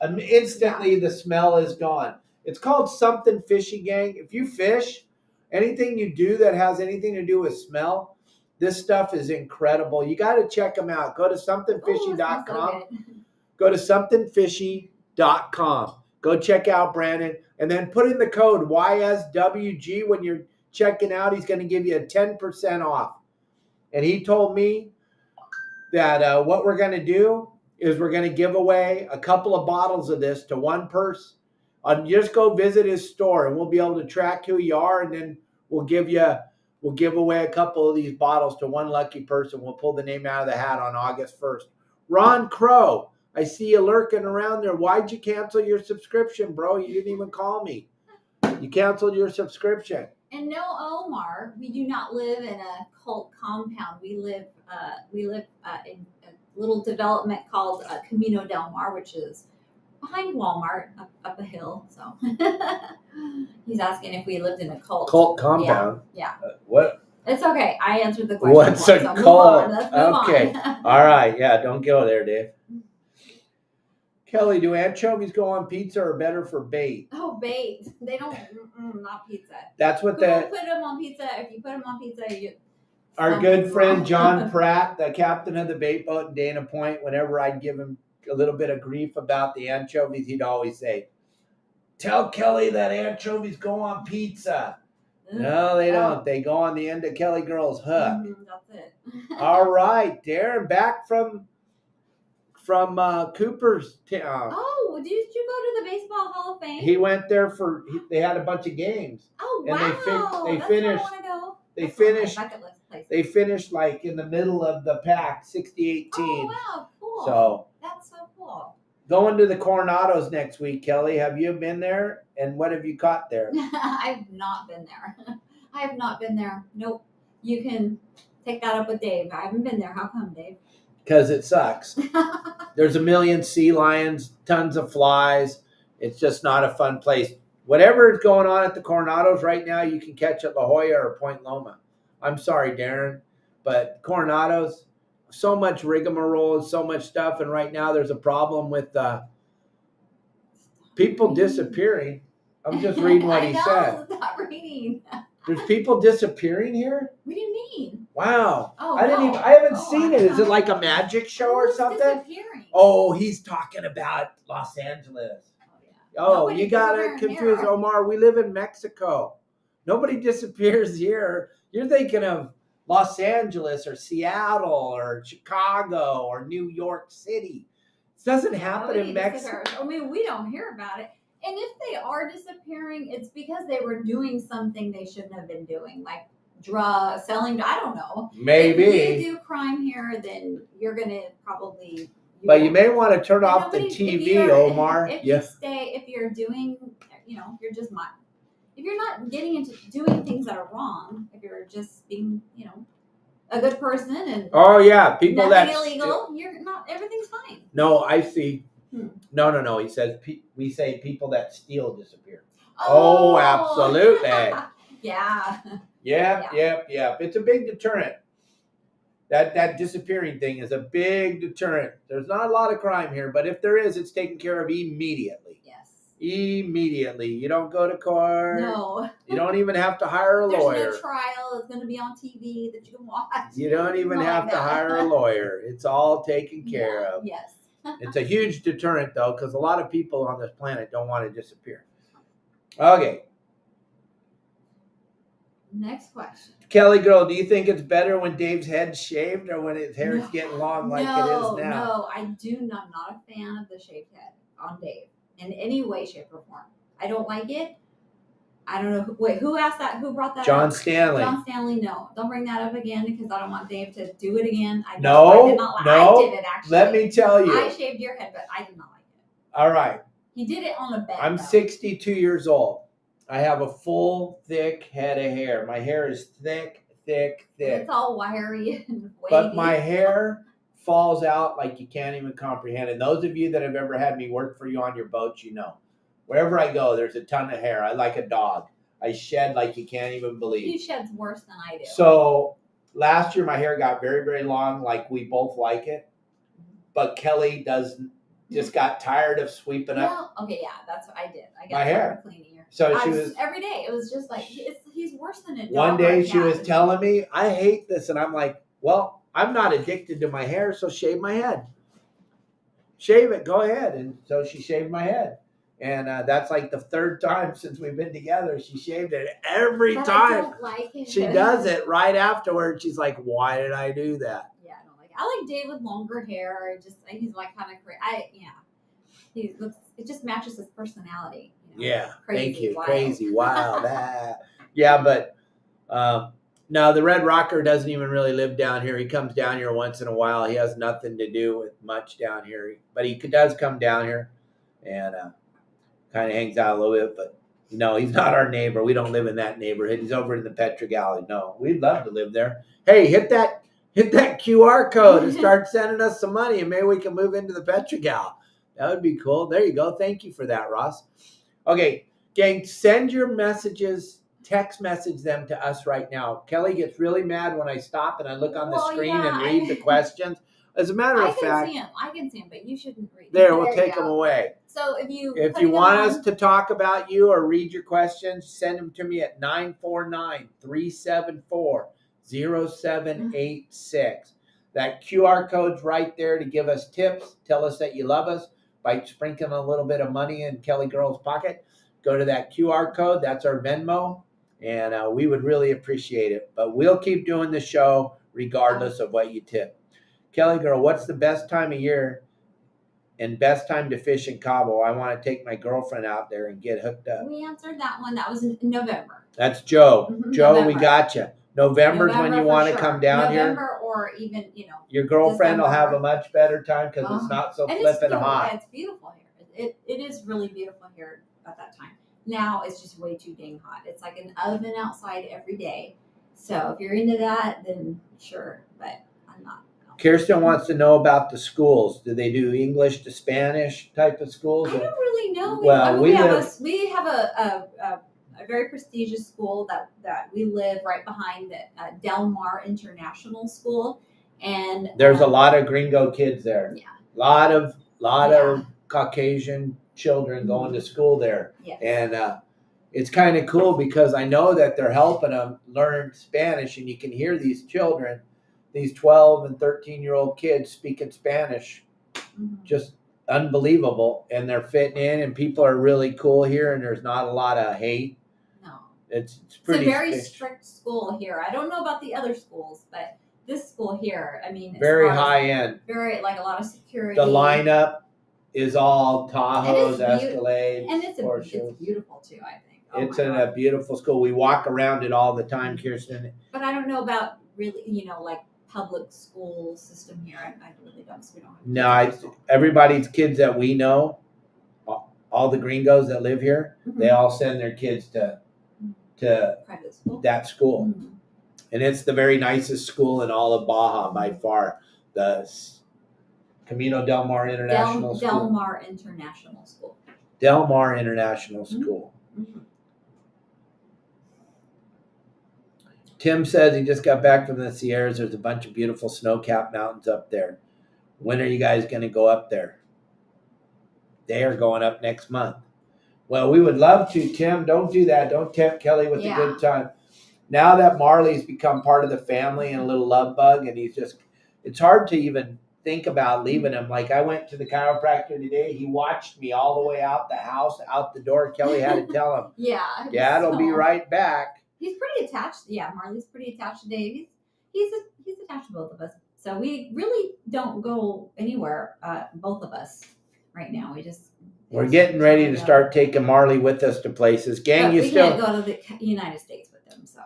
and instantly the smell is gone. It's called Something Fishy, gang. If you fish, anything you do that has anything to do with smell, This stuff is incredible. You got to check them out. Go to Ooh, it smells so somethingfishing.com. good. Go to somethingfishy.com. Go check out Brandon, and then put in the code YSWG when you're checking out. He's going to give you a 10% off. And he told me that what we're going to do is we're going to give away a couple of bottles of this to one person. Just go visit his store, and we'll be able to track who you are, and then we'll give away a couple of these bottles to one lucky person. We'll pull the name out of the hat on August 1st. Ron Crow, I see you lurking around there. Why'd you cancel your subscription, bro? You didn't even call me. You canceled your subscription. And no, Omar, we do not live in a cult compound. We live in a little development called Camino del Mar, which is behind Walmart up a hill. So he's asking if we lived in a cult. Cult compound? Yeah. What? It's okay. I answered the question. What's a so cult? Let's move Okay. on. All right. Yeah, don't go there, Dave. Kelly, do anchovies go on pizza or better for bait? Oh, bait. They don't, not pizza. That's what Who will put them on pizza? If you put them on pizza, our good friend wrong. John Pratt, the captain of the bait boat in Dana Point, whenever I'd give him a little bit of grief about the anchovies, he'd always say, "Tell Kelly that anchovies go on pizza." No, they don't. They go on the end of Kelly Girl's hook. That's it. All right, Darren, back from Cooperstown. Oh, did you go to the Baseball Hall of Fame? He went there they had a bunch of games. Oh, and wow. they That's finished. where I want to go. They That's finished. my bucket list place. They finished like in the middle of the pack, 68 teams. Oh, wow, cool. So that's so cool. going to the Coronados next week, Kelly. Have you been there? And what have you caught there? I've not been there. I have not been there. Nope. You can take that up with Dave. I haven't been there. How come, Dave? Because it sucks. There's a million sea lions, tons of flies. It's just not a fun place. Whatever is going on at the Coronados right now, you can catch at La Jolla or Point Loma. I'm sorry, Darren, but Coronados, so much rigmarole, so much stuff, and right now there's a problem with people disappearing. I'm just reading what he said. Stop reading. There's people disappearing here? What do you mean? Wow. Oh, I haven't seen it. Is it like a magic show or something? Disappearing? Oh, he's talking about Los Angeles. Oh, Nobody you got it disappearing confused, here. Omar. We live in Mexico. Nobody disappears here. You're thinking of Los Angeles or Seattle or Chicago or New York City. It doesn't happen in Mexico. I mean, we don't hear about it. And if they are disappearing, it's because they were doing something they shouldn't have been doing, like drugs, selling. I don't know. Maybe. If you do crime here, then you're going to probably. But you may want to turn off the TV, Omar. If you're doing, you're just not. If you're not getting into doing things that are wrong, if you're just being, a good person and people nothing illegal, you're not. Everything's fine. No, I see. No. He says we say people that steal disappear. Oh, absolutely. Yeah. Yep. It's a big deterrent. That disappearing thing is a big deterrent. There's not a lot of crime here, but if there is, it's taken care of immediately. Yes. Immediately. You don't go to court. No. You don't even have to hire a lawyer. There's no trial. It's going to be on TV that you can watch. You don't even have to hire a lawyer. It's all taken care of. Yes. It's a huge deterrent, though, because a lot of people on this planet don't want to disappear. Okay. Next question. Kelly Girl, do you think it's better when Dave's head's shaved or when his hair's getting long like it is now? No, I do not. I'm not a fan of the shaved head on Dave in any way, shape, or form. I don't like it. I don't know. Wait, who asked that? Who brought that John up? Stanley. John Stanley, no. Don't bring that up again because I don't want Dave to do it again. I did it actually. Let me tell you. I shaved your head, but I did not like it. All right. He did it on the bed. I'm 62 years old. I have a full, thick head of hair. My hair is thick. It's all wiry and wavy. But my hair falls out like you can't even comprehend. And those of you that have ever had me work for you on your boats, you know. Wherever I go, there's a ton of hair. I like a dog. I shed like you can't even believe. He sheds worse than I do. So last year, my hair got very, very long, like we both like it. But Kelly just got tired of sweeping up Okay, yeah, that's what I did. I got my hair. cleaning your hair. So she was every day. It was just like he's worse than a dog. one day she was cat. telling me, I hate this, and I'm like, well, I'm not addicted to my hair, so shave my head. Shave it, go ahead. And so she shaved my head. And that's like the third time since we've been together. She shaved it every But time. I don't like it. She does it right afterwards. She's like, why did I do that? Yeah, I don't like it. I like Dave with longer hair. He's like kind of crazy. He looks. It just matches his personality. Yeah, crazy, thank you. wild. Crazy, wild. Yeah, but no, the Red Rocker doesn't even really live down here. He comes down here once in a while. He has nothing to do with much down here, but he does come down here and kind of hangs out a little bit. But no, he's not our neighbor. We don't live in that neighborhood. He's over in the Petra Alley. No, we'd love to live there. Hey, hit that QR code and start sending us some money, and maybe we can move into the Petra Alley. That would be cool. There you go. Thank you for that, Ross. Okay, gang, send your messages, text message them to us right now. Kelly gets really mad when I stop and I look on the screen and read the questions. As a matter of fact, I can see them, but you shouldn't read them. There, we'll take them away. So if you want us to talk about you or read your questions, send them to me at 949-374-0786. That QR code's right there to give us tips. Tell us that you love us by sprinkling a little bit of money in Kelly Girl's pocket. Go to that QR code. That's our Venmo. And we would really appreciate it. But we'll keep doing the show regardless of what you tip. Kelly Girl, what's the best time of year and best time to fish in Cabo? I want to take my girlfriend out there and get hooked up. We answered that one. That was in November. That's Joe. Mm-hmm. Joe, November. We got you. November's when you want to come down here. November or even, your girlfriend December. will have a much better time because it's not so flipping hot. It's beautiful here. It is really beautiful here at that time. Now it's just way too dang hot. It's like an oven outside every day. So if you're into that, then sure. But I'm not. No. Kirsten wants to know about the schools. Do they do English to Spanish type of schools? I don't really know. Well, we have a very prestigious school that we live right behind the Del Mar International School, and there's a lot of gringo kids there. Yeah, lot of Caucasian children going to school there. Yes. And it's kind of cool because I know that they're helping them learn Spanish, and you can hear these children, these 12 and 13-year-old kids speaking Spanish, just unbelievable, and they're fitting in, and people are really cool here, and there's not a lot of hate. No, it's pretty. It's a very strict school here. I don't know about the other schools, but this school here, I mean, very high end, very like a lot of security. The lineup is all Tahoes, Escalades, and it's Porsches. beautiful too. I think it's in a beautiful school. We walk around it all the time, Kirsten. But I don't know about really, like public school system here. I really don't. So we don't have everybody's kids that we know, all the gringos that live here, they all send their kids to private school. That school. Mm-hmm. And it's the very nicest school in all of Baja by far. The Camino Del Mar International School. Del Mar International School. Del Mar International School. Mm-hmm. Tim says he just got back from the Sierras. There's a bunch of beautiful snow-capped mountains up there. When are you guys going to go up there? They are going up next month. Well, we would love to, Tim. Don't do that. Don't tempt Kelly with a good time. Now that Marley's become part of the family and a little love bug, and it's hard to even think about leaving him. Like I went to the chiropractor today. He watched me all the way out the house, out the door. Kelly had to tell him, Dad'll be right back. He's pretty attached. Yeah, Marley's pretty attached to Dave. He's attached to both of us. So we really don't go anywhere, both of us, right now. We're getting ready to start taking Marley with us to places. Gang, we can't go to the United States with them, so.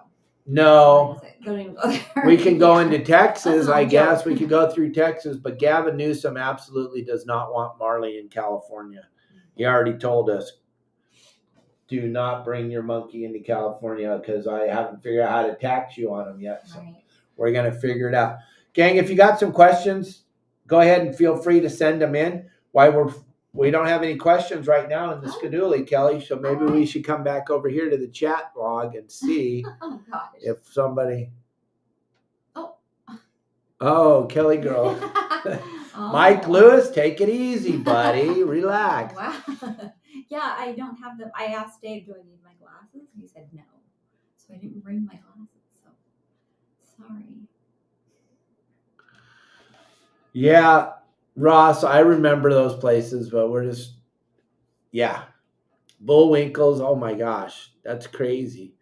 No. Don't even go there. We can go into Texas, I guess. We could go through Texas, but Gavin Newsom absolutely does not want Marley in California. He already told us, do not bring your monkey into California because I haven't figured out how to tax you on him yet. So we're going to figure it out. Gang, if you got some questions, go ahead and feel free to send them in. We don't have any questions right now in the Skidooly, Kelly, so maybe we should come back over here to the chat log and see if somebody... Oh, Kelly girl. Mike Lewis, take it easy, buddy. Relax. Wow. Yeah, I don't have them. I asked Dave, do I need my glasses? He said no. So I didn't bring my glasses. So sorry. Yeah, Ross, I remember those places, but we're just, yeah. Bullwinkles, oh my gosh, that's crazy.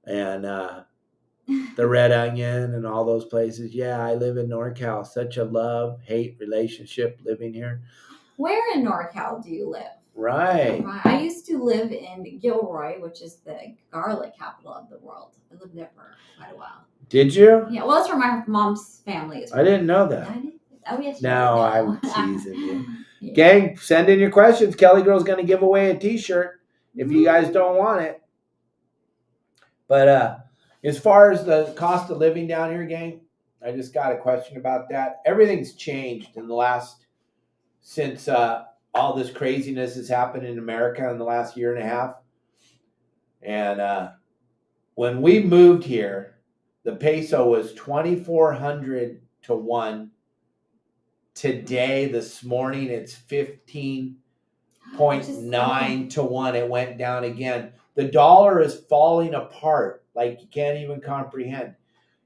And the Red Onion and all those places. Yeah, I live in NorCal. Such a love-hate relationship living here. Where in NorCal do you live? Right. I used to live in Gilroy, which is the garlic capital of the world. I lived there for quite a while. Did you? Yeah, well, it's where my mom's family is from. I didn't know that. Oh, yes. No, I'm teasing you. Yeah. Gang, send in your questions. Kelly Girl's going to give away a t-shirt if you guys don't want it. But as far as the cost of living down here, gang, I just got a question about that. Everything's changed in the last, since all this craziness has happened in America in the last year and a half. And when we moved here, the peso was 2,400 to 1. Today, this morning, it's 15.9 to 1. It went down again. The dollar is falling apart like you can't even comprehend.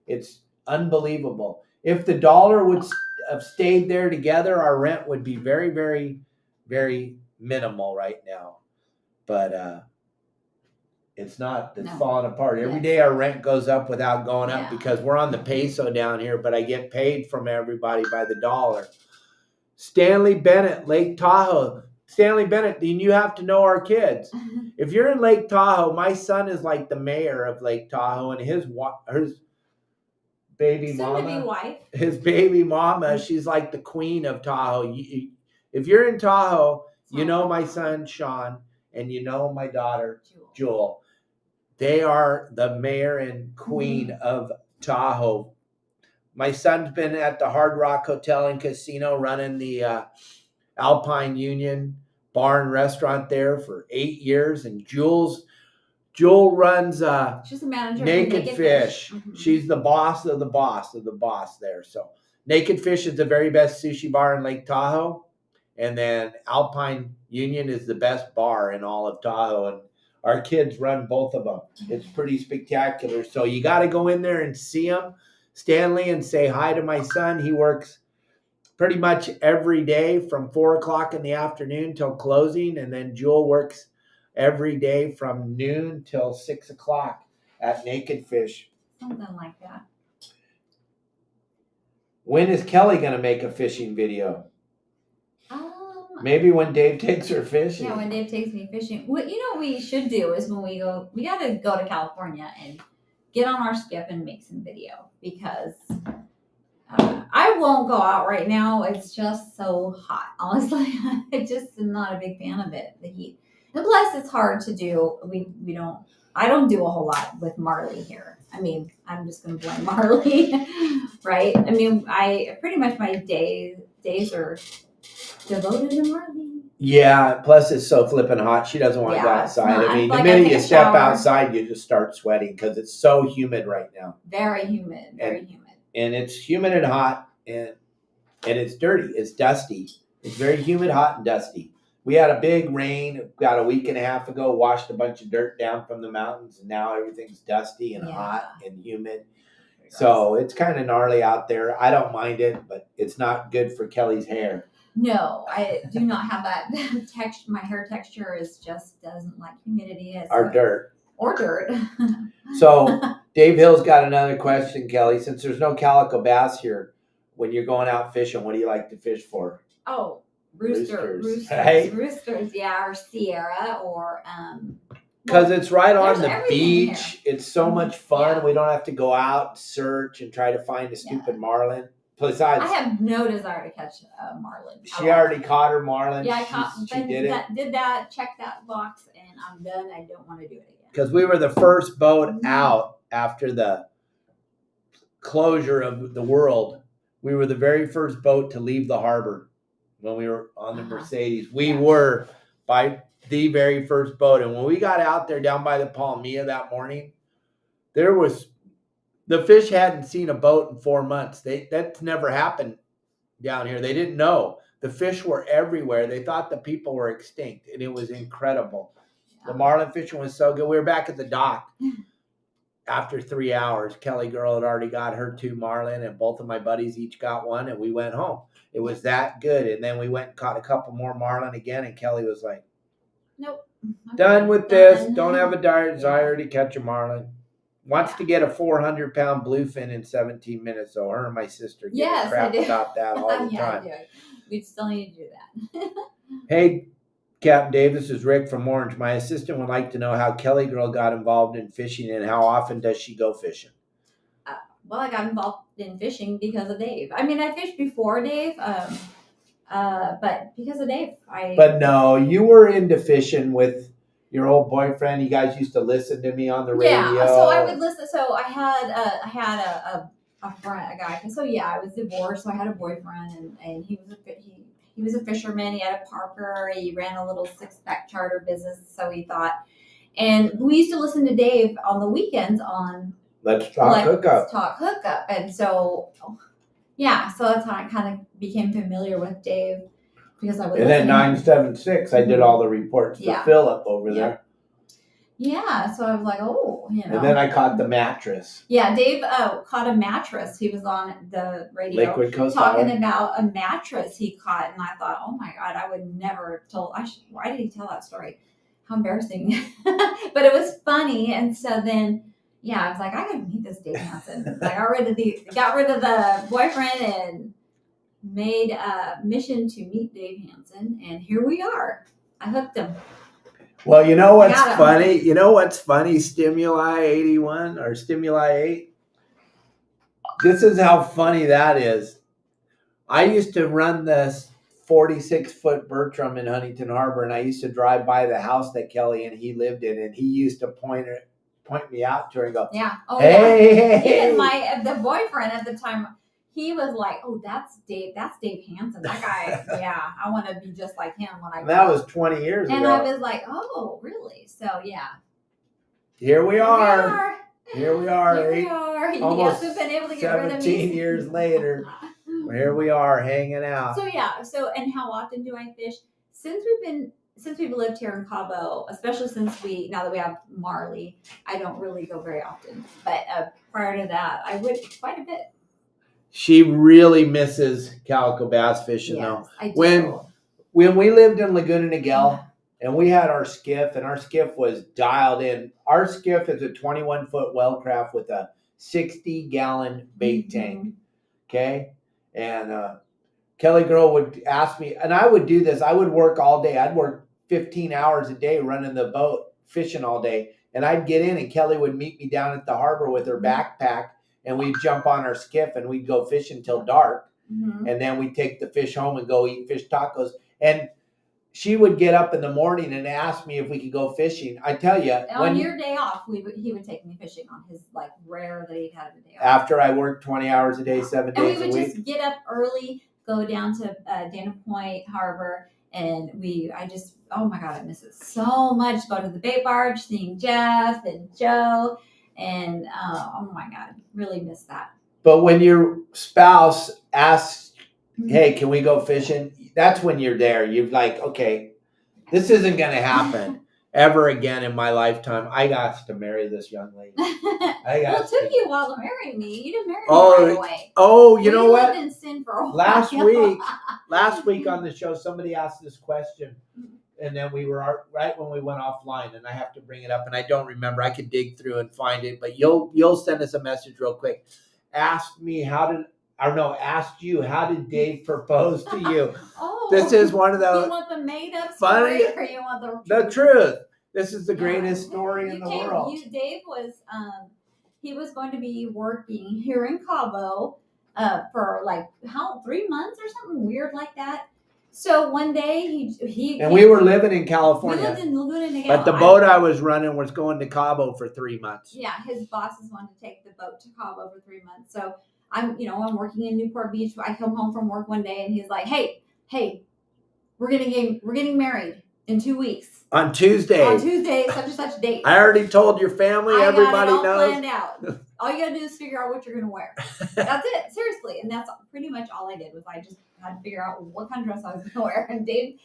It's unbelievable. If the dollar would have stayed there together, our rent would be very, very, very minimal right now. But it's not. It's falling apart. Every day our rent goes up without going up because we're on the peso down here, but I get paid from everybody by the dollar. Stanley Bennett, Lake Tahoe. Stanley Bennett, you have to know our kids. If you're in Lake Tahoe, my son is like the mayor of Lake Tahoe, and his baby mama, wife. His baby mama, she's like the queen of Tahoe. If you're in Tahoe, you know my son Sean, and you know my daughter Jewel. They are the mayor and queen of Tahoe. My son's been at the Hard Rock Hotel and Casino running the Alpine Union Bar and Restaurant there for 8 years. And Jewel runs she's the manager Naked Fish. Mm-hmm. She's the boss of the boss of the boss there. So Naked Fish is the very best sushi bar in Lake Tahoe. And then Alpine Union is the best bar in all of Tahoe. And our kids run both of them. It's pretty spectacular. So you got to go in there and see them, Stanley, and say hi to my son. He works pretty much every day from 4:00 in the afternoon till closing. And then Jewel works every day from noon till 6:00 at Naked Fish. Something like that. When is Kelly going to make a fishing video? Maybe when Dave takes her fishing. Yeah, when Dave takes me fishing. What we should do is when we go, we got to go to California and get on our skip and make some video because I won't go out right now. It's just so hot. Honestly, I just am not a big fan of it, the heat. And plus, it's hard to do. I don't do a whole lot with Marley here. I mean, I'm just going to blame Marley, right? I mean, pretty much my days are devoted to Marley. Yeah, plus it's so flipping hot. She doesn't want to go outside. I mean, the minute you step outside, you just start sweating because it's so humid right now. Very humid, very humid. And it's humid and hot, and it's dirty. It's dusty. It's very humid, hot, and dusty. We had a big rain about a week and a half ago, washed a bunch of dirt down from the mountains, and now everything's dusty and hot and humid. So it's kind of gnarly out there. I don't mind it, but it's not good for Kelly's hair. No, I do not have that texture. My hair texture doesn't like humidity. Or dirt. Or dirt. So Dave Hill's got another question, Kelly. Since there's no calico bass here, when you're going out fishing, what do you like to fish for? Oh, roosters, right? Roosters, or Sierra, or because it's right on the beach. It's so much fun. We don't have to go out, search, and try to find a stupid marlin. Besides, I have no desire to catch a marlin. She already caught her marlin. Yeah, she did it. Did that, check that box, and I'm done. I don't want to do it again. Because we were the first boat out after the closure of the world. We were the very first boat to leave the harbor when we were on the Mercedes. We were by the very first boat. And when we got out there down by the Palmilla that morning, the fish hadn't seen a boat in 4 months. That's never happened down here. They didn't know. The fish were everywhere. They thought the people were extinct, and it was incredible. The marlin fishing was so good. We were back at the dock after 3 hours. Kelly girl had already got her 2 marlin, and both of my buddies each got one, and we went home. It was that good. And then we went and caught a couple more marlin again, and Kelly was like, nope. done with this. Don't have a desire to catch a marlin. Wants to get a 400-pound bluefin in 17 minutes, so her and my sister get crap about that all the time. We still need to do that. Hey, Captain Dave, this is Rick from Orange. My assistant would like to know how Kelly girl got involved in fishing and how often does she go fishing? Well, I got involved in fishing because of Dave. I mean, I fished before Dave, but because of Dave, But no, you were into fishing with your old boyfriend. You guys used to listen to me on the radio. Yeah, so I would listen. So I had a friend, a guy. So yeah, I was divorced, so I had a boyfriend, and he was a fisherman. He had a Parker. He ran a little 6-pack charter business. So he thought, and we used to listen to Dave on the weekends on Let's Talk Hookup. And so, yeah, so that's how I kind of became familiar with Dave. Because I would and then 976, I did all the reports for Philip over there. Yeah, so I was like, oh, you know. And then I caught the mattress. Yeah, Dave caught a mattress. He was on the radio Liquid Coast talking about a mattress he caught, and I thought, oh my God, I would never have told. Why did he tell that story? How embarrassing! But it was funny, and so then, yeah, I was like, I gotta meet this Dave Hansen. I got rid of the boyfriend and made a mission to meet Dave Hansen, and here we are. I hooked him. Well, you know what's funny? You know what's funny? Stimuli 81 or Stimuli 8? This is how funny that is. I used to run this 46-foot Bertram in Huntington Harbor, and I used to drive by the house that Kelly and he lived in, and he used to point me out to her and go, hey. The boyfriend at the time, he was like, oh, that's Dave Hansen. That guy, yeah, I want to be just like him when I grow up. That was 20 years ago. And I was like, oh, really? So, yeah. Here we are. Almost he hasn't been able to get rid of me. 17 years later. Here we are hanging out. So, yeah. And how often do I fish? Since we've lived here in Cabo, especially now that we have Marley, I don't really go very often. But prior to that, I would quite a bit. She really misses calico bass fishing, though. I do. When we lived in Laguna Niguel, and we had our skiff, and our skiff was dialed in. Our skiff is a 21-foot wellcraft with a 60-gallon bait tank. Okay? And Kelly girl would ask me, and I would do this. I would work all day. I'd work 15 hours a day running the boat, fishing all day. And I'd get in, and Kelly would meet me down at the harbor with her backpack, and we'd jump on our skiff, and we'd go fishing till dark. Mm-hmm. And then we'd take the fish home and go eat fish tacos. And she would get up in the morning and ask me if we could go fishing. I tell you, on your day off, he would take me fishing on his rare that he'd had a day off. After I worked 20 hours a day, 7 days a week. And we would just get up early, go down to Dana Point Harbor, and oh my God, I miss it so much. Go to the bait barge, seeing Jeff and Joe, and oh my God, really miss that. But when your spouse asks, hey, can we go fishing? That's when you're there. You're like, okay, this isn't going to happen ever again in my lifetime. I got to marry this young lady. It took you a while to marry me. You didn't marry me right away. Oh, you know what? Lived in sin for a while. Last week on the show, somebody asked this question, and then we were right when we went offline, and I have to bring it up, and I don't remember. I could dig through and find it, but you'll send us a message real quick. Asked you, how did Dave propose to you? This is one of those. You want the made-up story, or you want the truth? This is the greatest story in the world. Dave was, he was going to be working here in Cabo for 3 months or something weird like that. So one day we were living in California. We lived in Laguna Niguel. But the boat I was running was going to Cabo for 3 months. Yeah, his bosses wanted to take the boat to Cabo for 3 months. So I'm working in Newport Beach. I come home from work one day, and he's like, "Hey, we're getting married in 2 weeks on Tuesday, such and such date." I already told your family. Everybody knows. Planned out. All you gotta do is figure out what you're gonna wear. That's it, seriously. And that's pretty much all I did. Was I just had to figure out what kind of dress I was going to wear. And Dave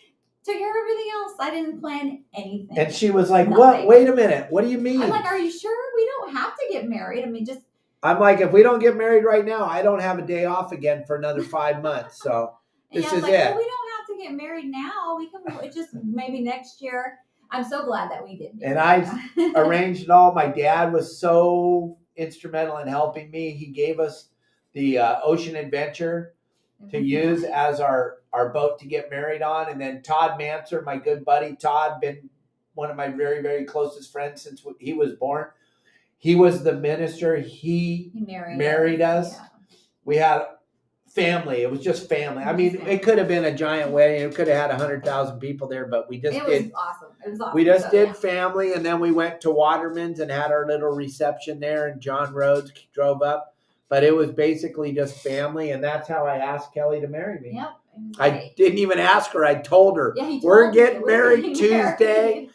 took care of everything else. I didn't plan anything. And she was like, Nothing. what? Wait a minute. What do you mean? I'm like, are you sure we don't have to get married? I mean, just. I'm like, if we don't get married right now, I don't have a day off again for another 5 months. So this is like, it. well, we don't have to get married now. We can just maybe next year. I'm so glad that we did. And I arranged it all. My dad was so instrumental in helping me. He gave us the Ocean Adventure to use as our boat to get married on. And then Todd Manser, my good buddy, Todd, been one of my very, very closest friends since he was born. He was the minister. He married us. Yeah. We had family. It was just family. I mean, it could have been a giant wedding. It could have had 100,000 people there, but we just did. It was awesome. We just did family, and then we went to Waterman's and had our little reception there, and John Rhodes drove up. But it was basically just family, and that's how I asked Kelly to marry me. Yep. I didn't even ask her. I told her, we're getting married Tuesday.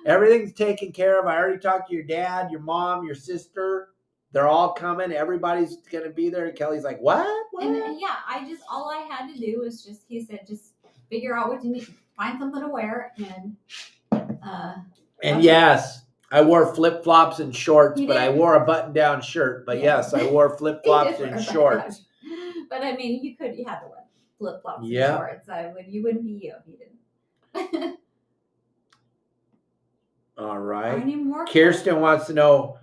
Everything's taken care of. I already talked to your dad, your mom, your sister. They're all coming. Everybody's going to be there. And Kelly's like, what? And all I had to do was he said, just figure out what you need, find something to wear. And yes, I wore flip-flops and shorts, but I wore a button-down shirt. But yes, I wore flip-flops and shorts. But I mean, you had to wear flip-flops and shorts. You wouldn't be you if you didn't. All right. Kirsten wants to know,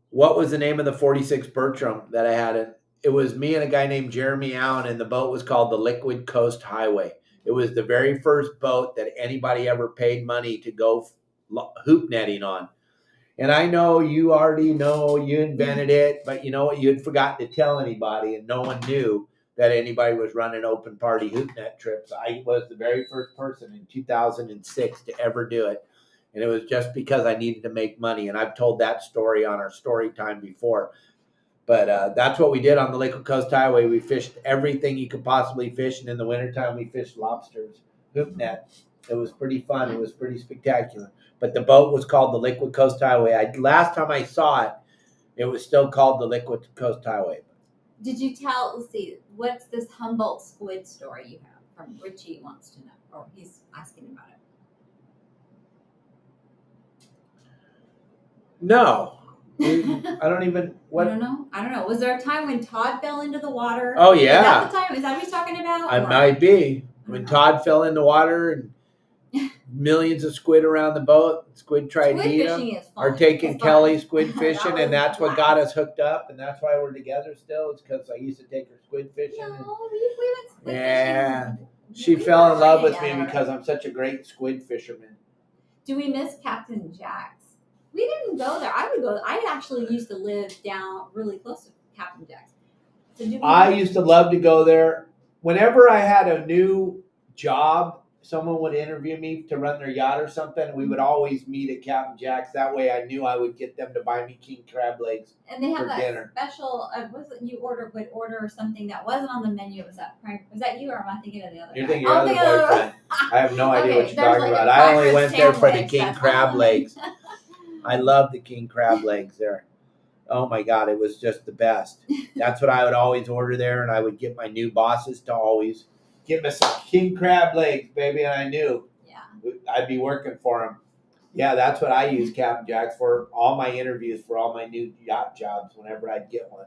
what was the name of the 46 Bertram that I had? It was me and a guy named Jeremy Allen, and the boat was called the Liquid Coast Highway. It was the very first boat that anybody ever paid money to go hoop netting on. And I know you already know you invented it, but you know what? You had forgotten to tell anybody, and no one knew that anybody was running open party hoop net trips. I was the very first person in 2006 to ever do it. And it was just because I needed to make money. And I've told that story on our story time before. But that's what we did on the Liquid Coast Highway. We fished everything you could possibly fish. And in the wintertime, we fished lobsters, hoop net. It was pretty fun. It was pretty spectacular. But the boat was called the Liquid Coast Highway. Last time I saw it, it was still called the Liquid Coast Highway. Did you what's this Humboldt squid story you have from Richie wants to know, or he's asking about it? No. I don't even. What? I don't know. Was there a time when Todd fell into the water? Oh, yeah. Is that the time? Is that what he's talking about? I might be. When Todd fell in the water and millions of squid around the boat, squid tried to eat them. Or taking Kelly squid fishing, and that's what got us hooked up, and that's why we're together still. It's because I used to take her squid fishing. No, we went squid fishing. Yeah. She fell in love with me because I'm such a great squid fisherman. Do we miss Captain Jack's? We didn't go there. I actually used to live down really close to Captain Jack's. So I used to love to go there. Whenever I had a new job, someone would interview me to run their yacht or something. We would always meet at Captain Jack's. That way I knew I would get them to buy me king crab legs and they have for dinner. Special, you would order something that wasn't on the menu. Was that you, or am I thinking of the other You're thinking of your other boyfriend. I have no idea what you're talking about. I only went there for the king crab legs. I love the king crab legs there. Oh my God, it was just the best. That's what I would always order there, and I would get my new bosses to always give me some king crab legs, baby, and I knew I'd be working for them. Yeah, that's what I use Captain Jack's for all my interviews, for all my new yacht jobs whenever I'd get one.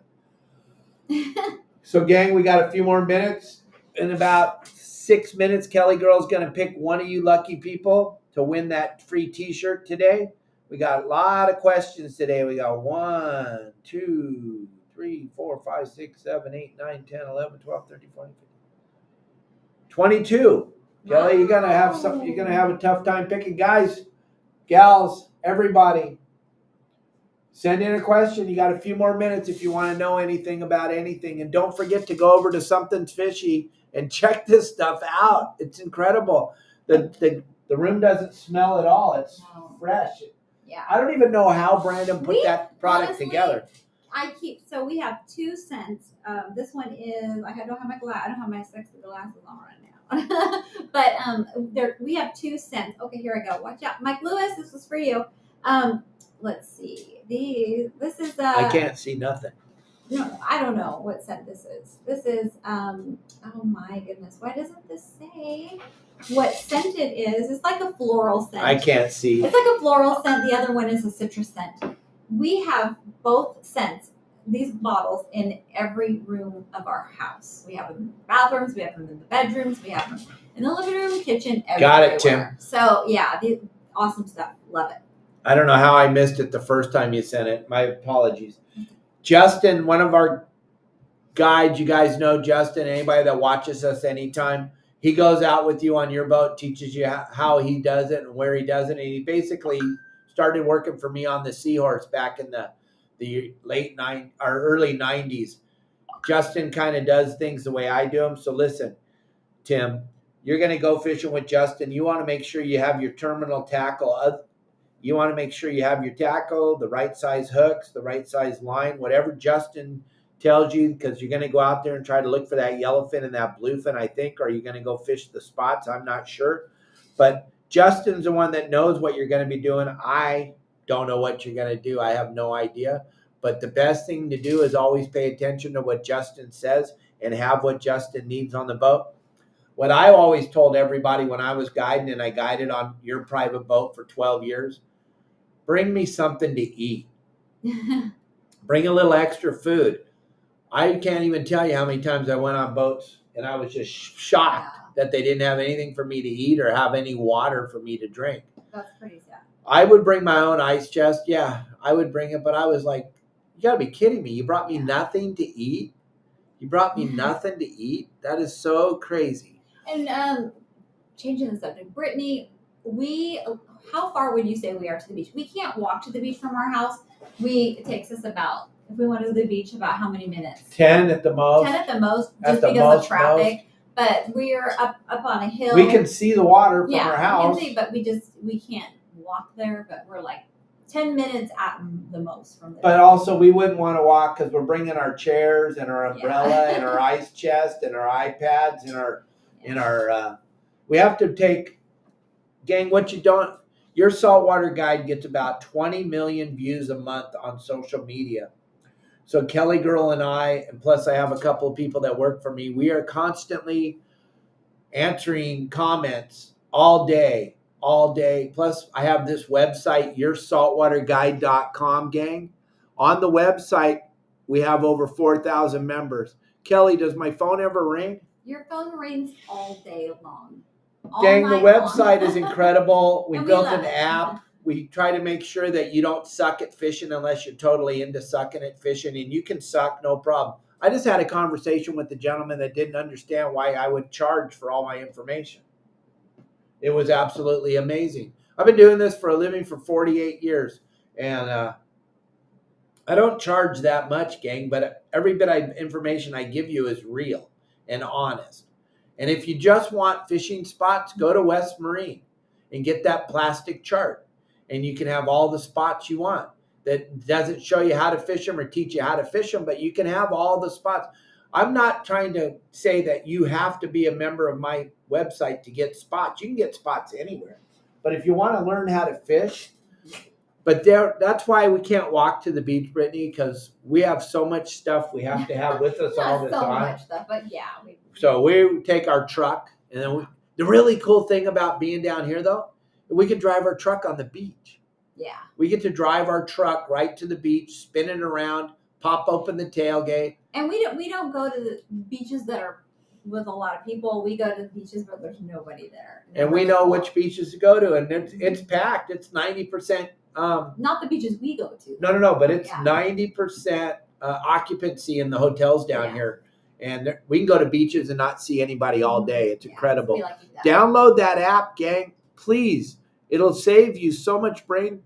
So, gang, we got a few more minutes. In about 6 minutes, Kelly Girl's going to pick one of you lucky people to win that free T-shirt today. We got a lot of questions today. We got 1, 2, 3, 4, 5, 6, 7, 8, 9, 10, 11, 12, 13, 14, 15. 22. Kelly, you're gonna have a tough time picking. Guys, gals, everybody. Send in a question. You got a few more minutes if you want to know anything about anything. And don't forget to go over to Something's Fishy and check this stuff out. It's incredible. The room doesn't smell at all. It's fresh. Yeah. I don't even know how Brandon put that product together. So we have 2 scents. This one is, I don't have my sexy glasses on right now. But we have 2 scents. Okay, here I go. Watch out. Mike Lewis, this is for you. Let's see. This is I can't see nothing. No, I don't know what scent this is. This is, oh my goodness, why doesn't this say what scent it is? It's like a floral scent. I can't see. It's like a floral scent. The other one is a citrus scent. We have both scents, these bottles, in every room of our house. We have them in the bathrooms, we have them in the bedrooms, we have them in the living room, kitchen, everywhere. Got it, Tim. So yeah, awesome stuff. Love it. I don't know how I missed it the first time you sent it. My apologies. Justin, one of our guides, you guys know Justin, anybody that watches us anytime, he goes out with you on your boat, teaches you how he does it and where he does it. And he basically started working for me on the Seahorse back in the early 90s. Justin kind of does things the way I do them. So listen, Tim, you're going to go fishing with Justin. You want to make sure you have your terminal tackle. You want to make sure you have your tackle, the right size hooks, the right size line, whatever Justin tells you, because you're going to go out there and try to look for that yellowfin and that bluefin, I think, or you're going to go fish the spots. I'm not sure. But Justin's the one that knows what you're going to be doing. I don't know what you're going to do. I have no idea. But the best thing to do is always pay attention to what Justin says and have what Justin needs on the boat. What I always told everybody when I was guiding, and I guided on your private boat for 12 years, bring me something to eat. Bring a little extra food. I can't even tell you how many times I went on boats and I was just shocked that they didn't have anything for me to eat or have any water for me to drink. That's pretty sad. I would bring my own ice chest. Yeah, I would bring it, but I was like, you got to be kidding me. You brought me nothing to eat? You brought me nothing to eat? That is so crazy. And changing the subject, Brittany, how far would you say we are to the beach? We can't walk to the beach from our house. It takes us about, if we want to go to the beach, about how many minutes? 10 at the most. 10 at the most, just because of traffic. But we're up on a hill. We can see the water from our house. We can see, but we can't walk there. But we're like 10 minutes at the most from there. But also, we wouldn't want to walk because we're bringing our chairs and our umbrella and our ice chest and our iPads and our we have to take, gang, your saltwater guide gets about 20 million views a month on social media. So Kelly Girl and I, and plus I have a couple of people that work for me, we are constantly answering comments all day. Plus I have this website, YourSaltwaterGuide.com, gang. On the website, we have over 4,000 members. Kelly, does my phone ever ring? Your phone rings all day long. Gang, the website is incredible. We built an app. We try to make sure that you don't suck at fishing unless you're totally into sucking at fishing, and you can suck, no problem. I just had a conversation with the gentleman that didn't understand why I would charge for all my information. It was absolutely amazing. I've been doing this for a living for 48 years, and I don't charge that much, gang, but every bit of information I give you is real and honest. And if you just want fishing spots, go to West Marine and get that plastic chart. And you can have all the spots you want. That doesn't show you how to fish them or teach you how to fish them, but you can have all the spots. I'm not trying to say that you have to be a member of my website to get spots. You can get spots anywhere. But if you want to learn how to fish, that's why we can't walk to the beach, Brittany, because we have so much stuff we have to have with us all the time. So much stuff, but yeah. So we take our truck, and then the really cool thing about being down here, though, we can drive our truck on the beach. Yeah. We get to drive our truck right to the beach, spin it around, pop open the tailgate. And we don't go to the beaches that are with a lot of people. We go to the beaches where there's nobody there. And we know which beaches to go to, and it's packed. It's 90%. Not the beaches we go to. No, but it's 90% occupancy in the hotels down here. And we can go to beaches and not see anybody all day. It's incredible. Download that app, gang. Please. It'll save you so much brain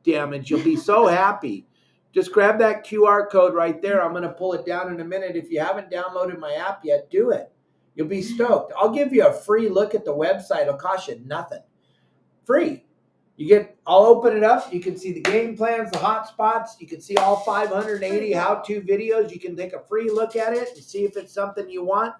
damage. You'll be so happy. Just grab that QR code right there. I'm going to pull it down in a minute. If you haven't downloaded my app yet, do it. You'll be stoked. I'll give you a free look at the website. It'll cost you nothing. Free. I'll open it up. You can see the game plans, the hot spots. You can see all 580 how-to videos. You can take a free look at it and see if it's something you want.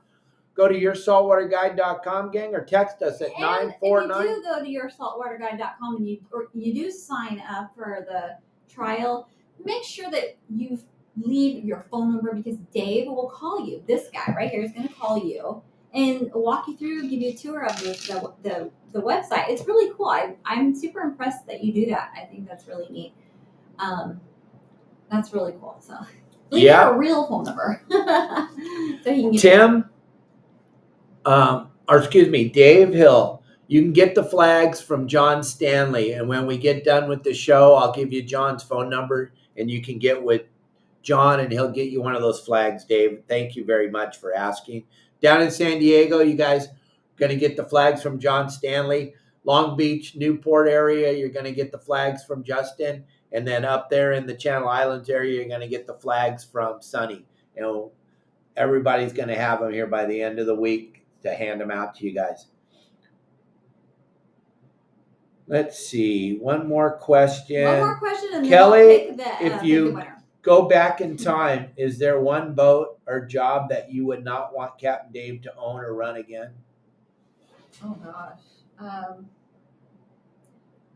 Go to YourSaltwaterGuide.com, gang, or text us at 949. If you do go to YourSaltwaterGuide.com and you do sign up for the trial, make sure that you've leave your phone number because Dave will call you. This guy right here is going to call you and walk you through, give you a tour of the website. It's really cool. I'm super impressed that you do that. I think that's really neat. That's really cool. So leave a real phone number so he can get Tim, or excuse me, Dave Hill. You can get the flags from John Stanley, and when we get done with the show, I'll give you John's phone number, and you can get with John, and he'll get you one of those flags, Dave. Thank you very much for asking. Down in San Diego, you guys going to get the flags from John Stanley. Long Beach, Newport area, you're going to get the flags from Justin. And then up there in the Channel Islands area, you're going to get the flags from Sonny. You know, everybody's going to have them here by the end of the week to hand them out to you guys. Let's see. One more question. And Kelly, then I'll pick if you the winner. Go back in time, is there one boat or job that you would not want Captain Dave to own or run again? Oh gosh.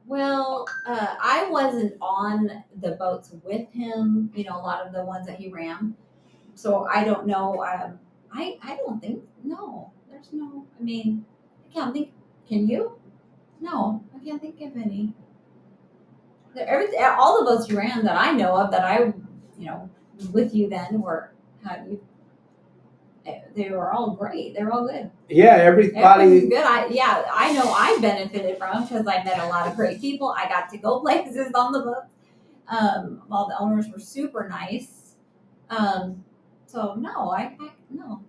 Well, I wasn't on the boats with him, a lot of the ones that he ran. So I don't know. I don't think, no, there's no, I can't think, can you? No, I can't think of any. All the boats you ran that I know of that I, with you then they were all great. They were all good. Yeah, everybody. Good. I know I benefited from because I met a lot of great people. I got to go places on the boat. All the owners were super nice. So no, no.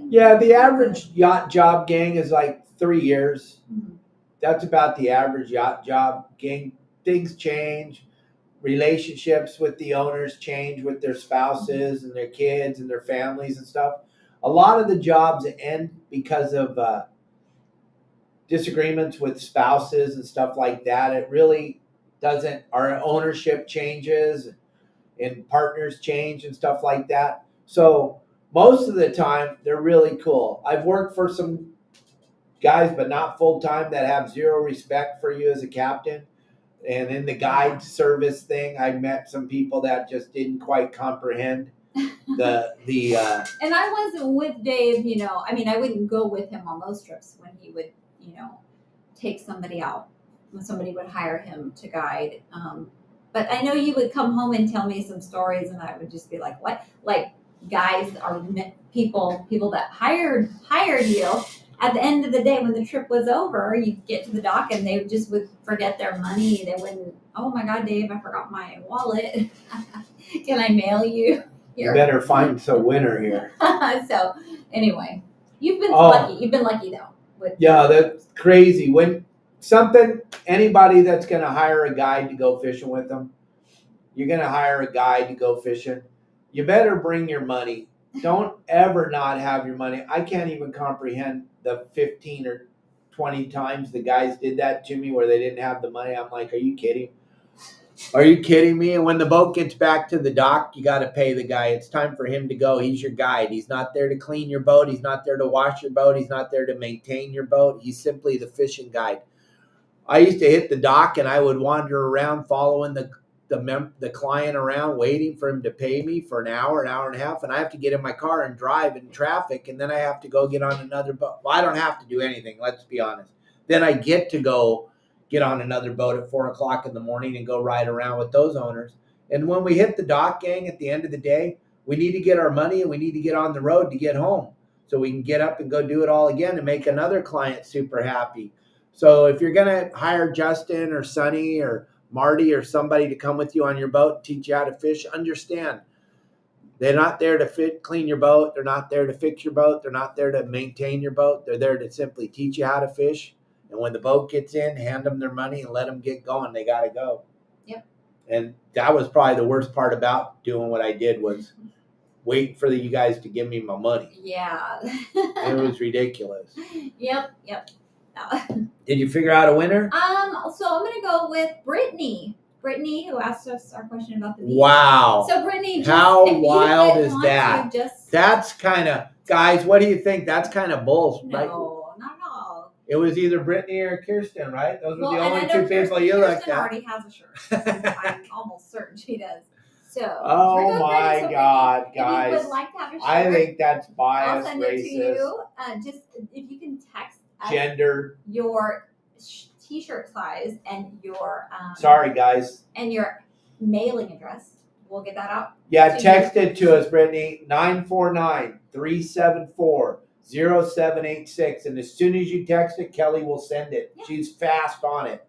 Yeah, the average yacht job gang is like 3 years. Mm-hmm. That's about the average yacht job gang. Things change. Relationships with the owners change with their spouses and their kids and their families and stuff. A lot of the jobs end because of disagreements with spouses and stuff like that. It really doesn't. Our ownership changes and partners change and stuff like that. So most of the time, they're really cool. I've worked for some guys, but not full time, that have zero respect for you as a captain. And in the guide service thing, I met some people that just didn't quite comprehend the and I wasn't with Dave, I wouldn't go with him on those trips when he would, take somebody out, when somebody would hire him to guide. But I know you would come home and tell me some stories, and I would just be like, what? Like, guys are people that hired you. At the end of the day, when the trip was over, you get to the dock and they just would forget their money. They wouldn't, oh my God, Dave, I forgot my wallet. Can I mail you? You better find some winner here. So anyway, you've been lucky. You've been lucky though. That's crazy. When anybody that's going to hire a guide to go fishing with them, you're going to hire a guide to go fishing. You better bring your money. Don't ever not have your money. I can't even comprehend the 15 or 20 times the guys did that to me where they didn't have the money. I'm like, are you kidding? Are you kidding me? And when the boat gets back to the dock, you got to pay the guy. It's time for him to go. He's your guide. He's not there to clean your boat. He's not there to wash your boat. He's not there to maintain your boat. He's simply the fishing guide. I used to hit the dock and I would wander around following the client around, waiting for him to pay me for an hour and a half, and I have to get in my car and drive in traffic, and then I have to go get on another boat. Well, I don't have to do anything, let's be honest. Then I get to go get on another boat at 4 o'clock in the morning and go ride around with those owners. And when we hit the dock, gang, at the end of the day, we need to get our money and we need to get on the road to get home so we can get up and go do it all again and make another client super happy. So if you're going to hire Justin or Sonny or Marty or somebody to come with you on your boat and teach you how to fish, understand they're not there to clean your boat. They're not there to fix your boat. They're not there to maintain your boat. They're there to simply teach you how to fish. And when the boat gets in, hand them their money and let them get going. They got to go. Yep. And that was probably the worst part about doing what I did was wait for you guys to give me my money. Yeah. It was ridiculous. Yep. Did you figure out a winner? So I'm gonna go with Brittany. Brittany, who asked us our question about the beach. Wow. So Brittany, how wild is that? That's kind of, guys, what do you think? That's kind of bullshit. No, right? Not at all. It was either Brittany or Kirsten, right? Those were the only two people Kirsten you looked at. Kirsten already has a shirt. I'm almost certain she does. So Oh Rico's my ready, so God, Brittany, if you guys. would like to have a shirt, I think that's I'll biased, send it to racist, you. Just if you can text us gender. your t-shirt size and your Sorry, guys. and your mailing address, we'll get that out. Yeah, to text you. it to us, Brittany, 949-374-0786. And as soon as you text it, Kelly will send it. Yeah. She's fast on it.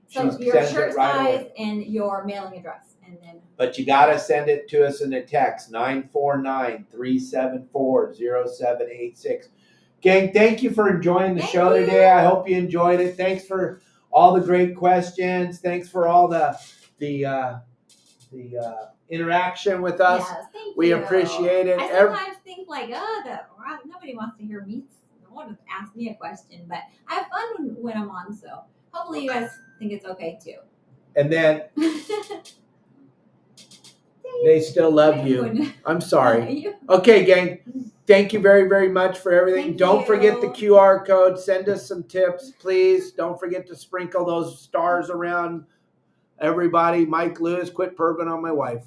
So She your sends shirt it right size away. and your mailing address, and then. But you got to send it to us in a text, 949-374-0786. Gang, thank you for enjoying the show today. I hope you enjoyed it. Thanks for all the great questions. Thanks for all the interaction with us. Yes, thank We you. appreciate it. I sometimes think like, nobody wants to hear me. No one ask me a question, but I have fun when I'm on. So hopefully you guys think it's okay too. And then they still love you. I'm sorry. Okay, gang. Thank you very, very much for everything. Don't forget the QR code. Send us some tips, please. Don't forget to sprinkle those stars around everybody. Mike Lewis, quit perving on my wife.